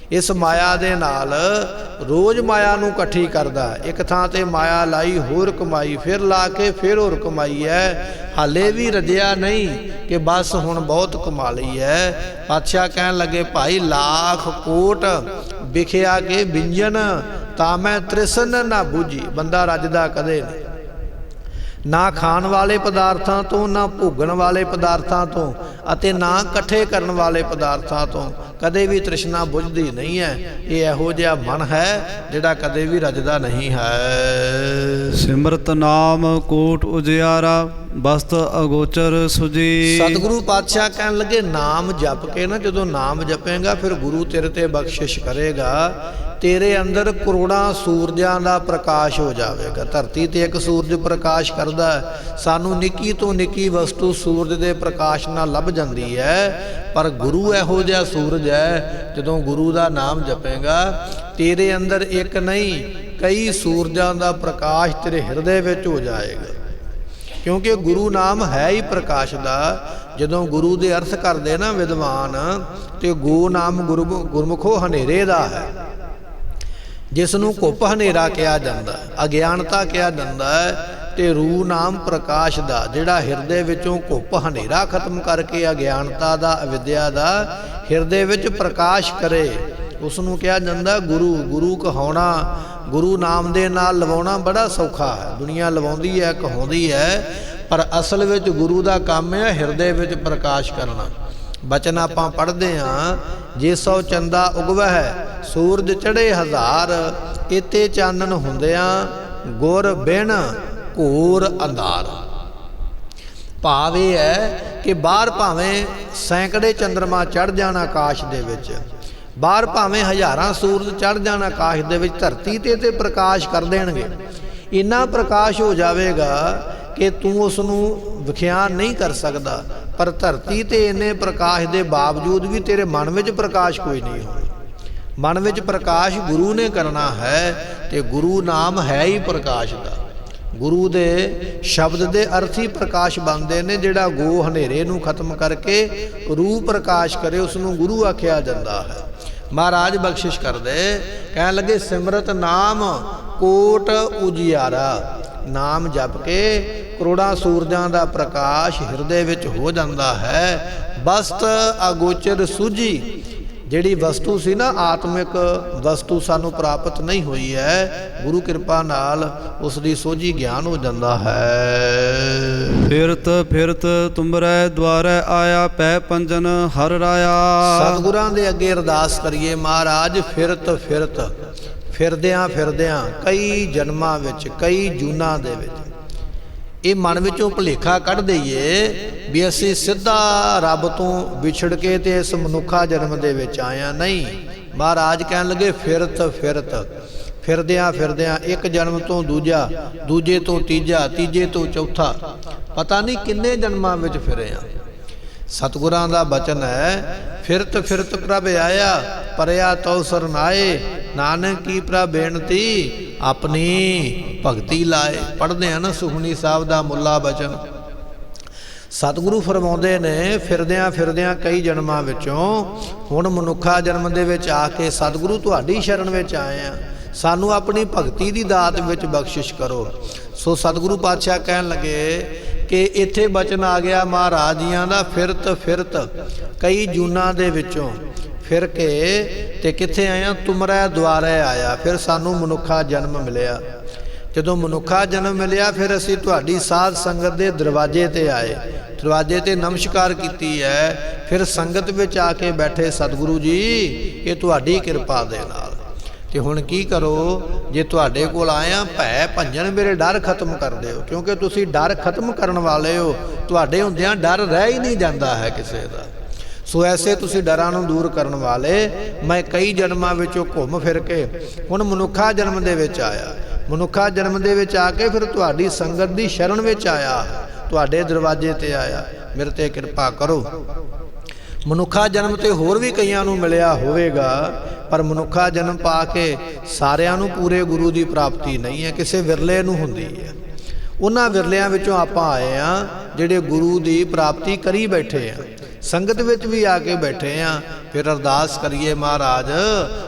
ਇਸ ਮਾਇਆ ਦੇ ਨਾਲ ਰੋਜ਼ ਮਾਇਆ ਨੂੰ ਇਕੱਠੀ ਕਰਦਾ, ਇੱਕ ਥਾਂ ਤੇ ਮਾਇਆ ਲਾਈ ਹੋਰ ਕਮਾਈ, ਫਿਰ ਲਾ ਕੇ ਫਿਰ ਹੋਰ ਕਮਾਈ ਹੈ, ਹਾਲੇ ਵੀ ਰੱਜਿਆ ਨਹੀਂ ਕਿ ਬਸ ਹੁਣ ਬਹੁਤ ਕਮਾ ਲਈ ਹੈ। ਪਾਤਸ਼ਾਹ ਕਹਿਣ ਲੱਗੇ ਭਾਈ ਲੱਖ ਕੋਟ ਵਿਖਿਆ ਕੇ ਬਿੰਜਨ ਤਾਂ ਮੈਂ ਤ੍ਰਿਸ਼ਨ ਨਾ ਬੁਝੀ। ਬੰਦਾ ਰੱਜਦਾ ਕਦੇ ਨਹੀਂ, ਨਾ ਖਾਣ ਵਾਲੇ ਪਦਾਰਥਾਂ ਤੋਂ, ਨਾ ਭੋਗਣ ਵਾਲੇ ਪਦਾਰਥਾਂ ਤੋਂ, ਅਤੇ ਨਾ ਇਕੱਠੇ ਕਰਨ ਵਾਲੇ ਪਦਾਰਥਾਂ ਤੋਂ ਕਦੇ ਵੀ ਤ੍ਰਿਸ਼ਨਾ ਬੁਝਦੀ ਨਹੀਂ ਹੈ। ਇਹ ਇਹੋ ਜਿਹਾ ਮਨ ਹੈ ਜਿਹੜਾ ਕਦੇ ਵੀ ਰੱਜਦਾ ਨਹੀਂ ਹੈ। ਸਿਮਰਤ ਨਾਮ ਕੋਟ ਉਜਿਆਰਾ ਬਸਤ ਅਗੋਚਰ ਸੁਜੀ। ਸਤਿਗੁਰੂ ਪਾਤਸ਼ਾਹ ਕਹਿਣ ਲੱਗੇ ਨਾਮ ਜਪ ਕੇ ਨਾ, ਜਦੋਂ ਨਾਮ ਜਪੇਗਾ ਫਿਰ ਗੁਰੂ ਤੇਰੇ ਤੇ ਬਖਸ਼ਿਸ਼ ਕਰੇਗਾ। ਤੇਰੇ ਅੰਦਰ ਕਰੋੜਾਂ ਸੂਰਜਾਂ ਦਾ ਪ੍ਰਕਾਸ਼ ਹੋ ਜਾਵੇਗਾ। ਧਰਤੀ ਤੇ ਇੱਕ ਸੂਰਜ ਪ੍ਰਕਾਸ਼ ਕਰਦਾ, ਸਾਨੂੰ ਨਿੱਕੀ ਤੋਂ ਨਿੱਕੀ ਵਸਤੂ ਸੂਰਜ ਦੇ ਪ੍ਰਕਾਸ਼ ਨਾਲ ਲੱਭ ਜਾਂਦੀ ਹੈ, ਪਰ ਗੁਰੂ ਇਹੋ ਜਿਹਾ ਸੂਰਜ ਹੈ, ਜਦੋਂ ਗੁਰੂ ਦਾ ਨਾਮ ਜਪੇਗਾ ਤੇਰੇ ਅੰਦਰ ਇੱਕ ਨਹੀਂ ਕਈ ਸੂਰਜਾਂ ਦਾ ਪ੍ਰਕਾਸ਼ ਤੇਰੇ ਹਿਰਦੇ ਵਿੱਚ ਹੋ ਜਾਏਗਾ। ਕਿਉਂਕਿ ਗੁਰੂ ਨਾਮ ਹੈ ਹੀ ਪ੍ਰਕਾਸ਼ ਦਾ। ਜਦੋਂ ਗੁਰੂ ਦੇ ਅਰਥ ਕਰਦੇ ਨਾ ਵਿਦਵਾਨ, ਤੇ ਗੋ ਨਾਮ ਗੁਰਮੁਖੋ ਹਨੇਰੇ ਦਾ ਹੈ, ਜਿਸ ਨੂੰ ਘੁੱਪ ਹਨੇਰਾ ਕਿਹਾ ਜਾਂਦਾ, ਅਗਿਆਨਤਾ ਕਿਹਾ ਜਾਂਦਾ ਹੈ। ਤੇ ਰੂ ਨਾਮ ਪ੍ਰਕਾਸ਼ ਦਾ, ਜਿਹੜਾ ਹਿਰਦੇ ਵਿੱਚੋਂ ਘੁੱਪ ਹਨੇਰਾ ਖਤਮ ਕਰਕੇ ਅਗਿਆਨਤਾ ਦਾ, ਅਵਿਦਿਆ ਦਾ ਹਿਰਦੇ ਵਿੱਚ ਪ੍ਰਕਾਸ਼ ਕਰੇ, ਉਸ ਨੂੰ ਕਿਹਾ ਜਾਂਦਾ ਗੁਰੂ। ਗੁਰੂ ਕਹਾਉਣਾ, ਗੁਰੂ ਨਾਮ ਦੇ ਨਾਲ ਲਵਾਉਣਾ ਬੜਾ ਸੌਖਾ ਹੈ। ਦੁਨੀਆ ਲਵਾਉਂਦੀ ਹੈ, ਕਹਾਉਂਦੀ ਹੈ, ਪਰ ਅਸਲ ਵਿੱਚ ਗੁਰੂ ਦਾ ਕੰਮ ਹੈ ਹਿਰਦੇ ਵਿੱਚ ਪ੍ਰਕਾਸ਼ ਕਰਨਾ। ਬਚਨ ਆਪਾਂ ਪੜ੍ਹਦੇ ਹਾਂ, ਜੇ ਸੋ ਚੰਦਾ ਉਗਵਹਿ ਸੂਰਜ ਚੜ੍ਹੇ ਹਜ਼ਾਰ, ਇਤੇ ਚਾਨਣ ਹੁੰਦਿਆਂ ਗੁਰ ਬਿਨ ਘੋਰ ਅੰਧਾਰ। ਭਾਵ ਇਹ ਹੈ ਕਿ ਬਾਹਰ ਭਾਵੇਂ ਸੈਂਕੜੇ ਚੰਦਰਮਾ ਚੜ੍ਹ ਜਾਣ ਆਕਾਸ਼ ਦੇ ਵਿੱਚ, ਬਾਹਰ ਭਾਵੇਂ ਹਜ਼ਾਰਾਂ ਸੂਰਜ ਚੜ੍ਹ ਜਾਣ ਆਕਾਸ਼ ਦੇ ਵਿੱਚ, ਧਰਤੀ ਤੇ ਪ੍ਰਕਾਸ਼ ਕਰ ਦੇਣਗੇ। ਇੰਨਾ ਪ੍ਰਕਾਸ਼ ਹੋ ਜਾਵੇਗਾ ਕਿ ਤੂੰ ਉਸ ਨੂੰ ਵਿਖਿਆਨ ਨਹੀਂ ਕਰ ਸਕਦਾ, ਪਰ ਧਰਤੀ ਤੇ ਇੰਨੇ ਪ੍ਰਕਾਸ਼ ਦੇ ਬਾਵਜੂਦ ਵੀ ਤੇਰੇ ਮਨ ਵਿੱਚ ਪ੍ਰਕਾਸ਼ ਕੋਈ ਨਹੀਂ ਹੋਣਾ। ਮਨ ਵਿੱਚ ਪ੍ਰਕਾਸ਼ ਗੁਰੂ ਨੇ ਕਰਨਾ ਹੈ, ਤੇ ਗੁਰੂ ਨਾਮ ਹੈ ਹੀ ਪ੍ਰਕਾਸ਼ ਦਾ। ਗੁਰੂ ਦੇ ਸ਼ਬਦ ਦੇ ਅਰਥ ਹੀ ਪ੍ਰਕਾਸ਼ ਬਣਦੇ ਨੇ। ਜਿਹੜਾ ਗੋ ਹਨੇਰੇ ਨੂੰ ਖਤਮ ਕਰਕੇ ਰੂਹ ਪ੍ਰਕਾਸ਼ ਕਰੇ ਉਸ ਨੂੰ ਗੁਰੂ ਆਖਿਆ ਜਾਂਦਾ ਹੈ। ਮਹਾਰਾਜ ਬਖਸ਼ਿਸ਼ ਕਰਦੇ, ਕਹਿਣ ਲੱਗੇ ਸਿਮਰਤ ਨਾਮ ਕੋਟ ਉਜਿਆਰਾ। ਨਾਮ ਜਪ ਕੇ ਕਰੋੜਾਂ ਸੂਰਜਾਂ ਦਾ ਪ੍ਰਕਾਸ਼ ਹਿਰਦੇ ਵਿੱਚ ਹੋ ਜਾਂਦਾ ਹੈ। ਬਸਤ ਅਗੋਚਰ ਸੂਝੀ, ਜਿਹੜੀ ਵਸਤੂ ਸੀ ਨਾ ਆਤਮਿਕ ਵਸਤੂ ਸਾਨੂੰ ਪ੍ਰਾਪਤ ਨਹੀਂ ਹੋਈ ਹੈ, ਗੁਰੂ ਕਿਰਪਾ ਨਾਲ ਉਸ ਦੀ ਸੋਝੀ ਗਿਆਨ ਹੋ ਜਾਂਦਾ ਹੈ। ਫਿਰਤ ਫਿਰਤ ਤੁਮਰੈ ਦੁਆਰੈ ਆਇਆ ਪੈ ਪੰਜਨ ਹਰ ਰਾਇਆ। ਸਤਿਗੁਰਾਂ ਦੇ ਅੱਗੇ ਅਰਦਾਸ ਕਰੀਏ, ਮਹਾਰਾਜ ਫਿਰਤ ਫਿਰਤ, ਫਿਰਦਿਆਂ ਫਿਰਦਿਆਂ ਕਈ ਜਨਮਾਂ ਵਿੱਚ, ਕਈ ਜੂਨਾਂ ਦੇ ਵਿੱਚ ਇਹ ਮਨ ਵਿੱਚੋਂ ਭੁਲੇਖਾ ਕੱਢ ਦਈਏ ਵੀ ਅਸੀਂ ਸਿੱਧਾ ਰੱਬ ਤੋਂ ਵਿਛੜ ਕੇ ਤੇ ਇਸ ਮਨੁੱਖਾ ਜਨਮ ਦੇ ਵਿੱਚ ਆਇਆ। ਨਹੀਂ, ਮਹਾਰਾਜ ਕਹਿਣ ਲੱਗੇ ਫਿਰਤ ਫਿਰਤ, ਫਿਰਦਿਆਂ ਫਿਰਦਿਆਂ ਇੱਕ ਜਨਮ ਤੋਂ ਦੂਜਾ, ਦੂਜੇ ਤੋਂ ਤੀਜਾ, ਤੀਜੇ ਤੋਂ ਚੌਥਾ, ਪਤਾ ਨਹੀਂ ਕਿੰਨੇ ਜਨਮਾਂ ਵਿੱਚ ਫਿਰੇ ਆ। ਸਤਿਗੁਰਾਂ ਦਾ ਬਚਨ ਹੈ, ਫਿਰਤ ਫਿਰਤ ਪ੍ਰਭ ਆਇਆ ਪਰਿਆ ਤਉ ਸਰਨਾਏ, ਨਾਨਕ ਕੀ ਪ੍ਰਭ ਬੇਨਤੀ ਆਪਣੀ ਭਗਤੀ ਲਾਏ। ਪੜ੍ਹਦੇ ਆ ਨਾ ਸੁਖਮਨੀ ਸਾਹਿਬ ਦਾ ਮੁੱਲਾ ਬਚਨ। ਸਤਿਗੁਰੂ ਫਰਮਾਉਂਦੇ ਨੇ ਫਿਰਦਿਆਂ ਫਿਰਦਿਆਂ ਕਈ ਜਨਮਾਂ ਵਿੱਚੋਂ ਹੁਣ ਮਨੁੱਖਾ ਜਨਮ ਦੇ ਵਿੱਚ ਆ ਕੇ ਸਤਿਗੁਰੂ ਤੁਹਾਡੀ ਸ਼ਰਨ ਵਿੱਚ ਆਏ ਆ, ਸਾਨੂੰ ਆਪਣੀ ਭਗਤੀ ਦੀ ਦਾਤ ਵਿੱਚ ਬਖਸ਼ਿਸ਼ ਕਰੋ। ਸੋ ਸਤਿਗੁਰੂ ਪਾਤਸ਼ਾਹ ਕਹਿਣ ਲੱਗੇ ਕਿ ਇੱਥੇ ਬਚਨ ਆ ਗਿਆ ਮਹਾਰਾਜ ਜੀਆਂ ਦਾ, ਫਿਰਤ ਫਿਰਤ ਕਈ ਜੂਨਾਂ ਦੇ ਵਿੱਚੋਂ ਫਿਰ ਕੇ ਤੇ ਕਿੱਥੇ ਆਇਆ, ਤੁਮਰੈ ਦੁਆਰੇ ਆਇਆ। ਫਿਰ ਸਾਨੂੰ ਮਨੁੱਖਾ ਜਨਮ ਮਿਲਿਆ। ਜਦੋਂ ਮਨੁੱਖਾ ਜਨਮ ਮਿਲਿਆ ਫਿਰ ਅਸੀਂ ਤੁਹਾਡੀ ਸਾਧ ਸੰਗਤ ਦੇ ਦਰਵਾਜ਼ੇ ਤੇ ਆਏ, ਦਰਵਾਜ਼ੇ ਤੇ ਨਮਸਕਾਰ ਕੀਤੀ ਹੈ। ਫਿਰ ਸੰਗਤ ਵਿੱਚ ਆ ਕੇ ਬੈਠੇ ਸਤਿਗੁਰੂ ਜੀ, ਇਹ ਤੁਹਾਡੀ ਕਿਰਪਾ ਦੇ ਨਾਲ। ਤੇ ਹੁਣ ਕੀ ਕਰੋ, ਜੇ ਤੁਹਾਡੇ ਕੋਲ ਆਇਆ ਭੈ ਭੰਜਨ ਮੇਰੇ ਡਰ ਖਤਮ ਕਰ ਦਿਓ, ਕਿਉਂਕਿ ਤੁਸੀਂ ਡਰ ਖਤਮ ਕਰਨ ਵਾਲੇ ਹੋ। ਤੁਹਾਡੇ ਹੁੰਦਿਆਂ ਡਰ ਰਹਿ ਹੀ ਨਹੀਂ ਜਾਂਦਾ ਹੈ ਕਿਸੇ ਦਾ। ਸੋ ਐਸੇ ਤੁਸੀਂ ਡਰਾਂ ਨੂੰ ਦੂਰ ਕਰਨ ਵਾਲੇ, ਮੈਂ ਕਈ ਜਨਮਾਂ ਵਿੱਚੋਂ ਘੁੰਮ ਫਿਰ ਕੇ ਹੁਣ ਮਨੁੱਖਾ ਜਨਮ ਦੇ ਵਿੱਚ ਆਇਆ। ਮਨੁੱਖਾ ਜਨਮ ਦੇ ਵਿੱਚ ਆ ਕੇ ਫਿਰ ਤੁਹਾਡੀ ਸੰਗਤ ਦੀ ਸ਼ਰਨ ਵਿੱਚ ਆਇਆ, ਤੁਹਾਡੇ ਦਰਵਾਜ਼ੇ ਤੇ ਆਇਆ, ਮੇਰੇ ਤੇ ਕਿਰਪਾ ਕਰੋ। ਮਨੁੱਖਾ ਜਨਮ ਤੇ ਹੋਰ ਵੀ ਕਈਆਂ ਨੂੰ ਮਿਲਿਆ ਹੋਵੇਗਾ, ਪਰ ਮਨੁੱਖਾ ਜਨਮ ਪਾ ਕੇ ਸਾਰਿਆਂ ਨੂੰ ਪੂਰੇ ਗੁਰੂ ਦੀ ਪ੍ਰਾਪਤੀ ਨਹੀਂ ਹੈ, ਕਿਸੇ ਵਿਰਲੇ ਨੂੰ ਹੁੰਦੀ ਹੈ। ਉਹਨਾਂ ਵਿਰਲਿਆਂ ਵਿੱਚੋਂ ਆਪਾਂ ਆਏ ਆ ਜਿਹੜੇ ਗੁਰੂ ਦੀ ਪ੍ਰਾਪਤੀ ਕਰੀ ਬੈਠੇ ਆ, ਸੰਗਤ ਵਿੱਚ ਵੀ ਆ ਕੇ ਬੈਠੇ ਆ। ਫਿਰ ਅਰਦਾਸ ਕਰੀਏ, ਮਹਾਰਾਜ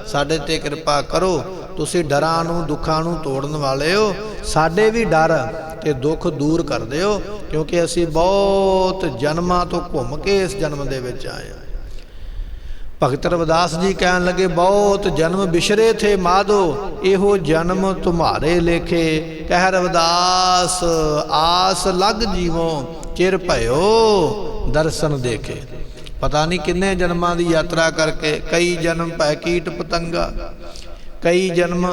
ਸਾਡੇ ਤੇ ਕਿਰਪਾ ਕਰੋ, ਤੁਸੀਂ ਡਰਾਂ ਨੂੰ ਦੁੱਖਾਂ ਨੂੰ ਤੋੜਨ ਵਾਲੇ ਹੋ, ਸਾਡੇ ਵੀ ਡਰ ਤੇ ਦੁੱਖ ਦੂਰ ਕਰ ਦਿਓ, ਕਿਉਂਕਿ ਅਸੀਂ ਬਹੁਤ ਜਨਮਾਂ ਤੋਂ ਘੁੰਮ ਕੇ ਇਸ ਜਨਮ ਦੇ ਵਿੱਚ ਆਏ ਹਾਂ। ਭਗਤ ਰਵਿਦਾਸ ਜੀ ਕਹਿਣ ਲੱਗੇ, ਬਹੁਤ ਜਨਮ ਬਿਸ਼ਰੇ ਥੇ ਮਾਧੋ, ਇਹੋ ਜਨਮ ਤੁਮਾਰੇ ਲੇਖੇ, ਕਹਿ ਰਵਿਦਾਸ ਆਸ ਲਗ ਜੀਵੋ, ਚਿਰ ਭਇਓ ਦਰਸ਼ਨ ਦੇਖੇ। ਪਤਾ ਨਹੀਂ ਕਿੰਨੇ ਜਨਮਾਂ ਦੀ ਯਾਤਰਾ ਕਰਕੇ, ਕਈ ਜਨਮ ਭੈ ਕੀਟ ਪਤੰਗਾ, ਕਈ ਜਨਮ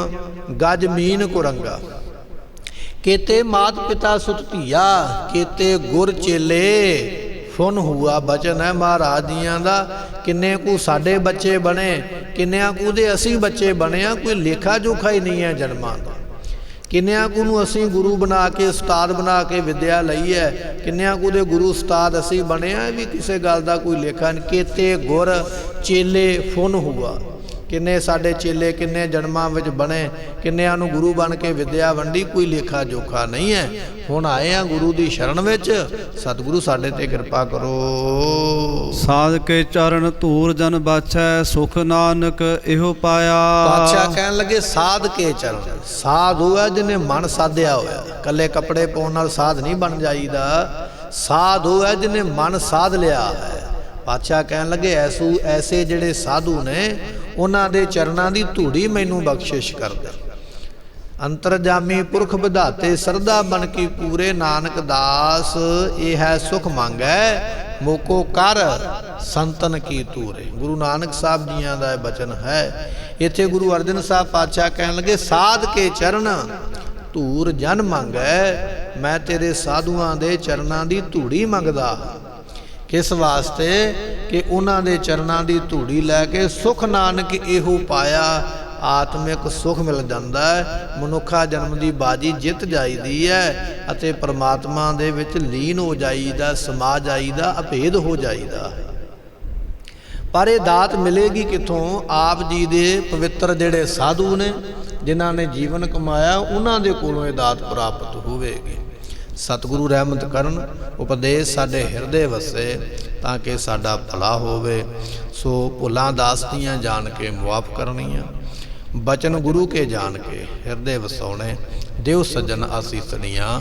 ਗਜ ਮੀਨ ਕੁਰੰਗਾ, केते मात पिता सुत धिया, केते गुर चेले फुन हुआ। बचन है महाराज जियां दा, किन्ने कु साडे बच्चे बने, किन्नियां कु दे असीं बच्चे बने आ, कोई लेखा जोखा ही नहीं है जन्मां दा। किन्नियां कु नूं असीं गुरु बना के उस्ताद बना के विद्या लई है, किन्नियां कु दे गुरु उस्ताद असीं बने आ, भी किसी गल दा कोई लेखा नहीं। केते गुर चेले फुन हुआ, किन्ने साडे चेले किन्ने जन्मां विच बने, किन्नियां नूं गुरु बन के विद्या वंडी, कोई लेखा जोखा नहीं है। हुण आए आ गुरु दी शरण विच, सतगुरु साडे ते किरपा करो। साध के चरण धूर जन बाछै, सुख नानक इहो पाया। बादशाह कहन लगे साध के चरण, साध होया जिन्हें मन साधिया होया, कल्ले कपड़े पाउण नाल साध नहीं बन जाईदा, साध होया जिन्हें मन साध लिया है। बादशाह कहन लगे ऐसे जिहड़े साधु ने, उन्हां दे चरणां दी धूड़ी मैनूं बख्शिश कर दे। अंतरजामी पुरख विधाते सरदा बन की पूरे, नानक दास ये है सुख मांगै, मोको कर संतन की तूरे। गुरु नानक साहब जियां दा बचन है। इत्थे गुरु अर्जन साहब पातशाह कहन लगे साध के चरण धूर जन मांगै, मैं तेरे साधुआं दे चरणां दी धूड़ी मंगदा। किस वास्ते कि उन्हां दे चरणां दी धूड़ी लैके सुख नानक इहो पाया, आत्मिक सुख मिल जाता है। मनुखा जन्म की बाजी जित जाईदी है अते परमात्मा दे विच लीन हो जाईदा, समा जाईदा, अभेद हो जाईदा है। पर यह दात मिलेगी किथों? आप जी दे पवित्र जिहड़े साधु ने, ਜਿਨ੍ਹਾਂ ਨੇ ਜੀਵਨ ਕਮਾਇਆ ਉਹਨਾਂ ਦੇ ਕੋਲੋਂ ਇਹ ਦਾਤ ਪ੍ਰਾਪਤ ਹੋਵੇਗੀ। ਸਤਿਗੁਰੂ ਰਹਿਮਤ ਕਰਨ, ਉਪਦੇਸ਼ ਸਾਡੇ ਹਿਰਦੇ ਵਸੇ ਤਾਂ ਕਿ ਸਾਡਾ ਭਲਾ ਹੋਵੇ। ਸੋ ਭੁੱਲਾਂ ਦਾਸਤੀਆਂ ਜਾਣ ਕੇ ਮੁਆਫ ਕਰਨੀਆਂ, ਬਚਨ ਗੁਰੂ ਕੇ ਜਾਣ ਕੇ ਹਿਰਦੇ ਵਸਾਉਣੇ। ਦਿਓ ਸੱਜਣ ਆਸੀਸਣੀਆਂ।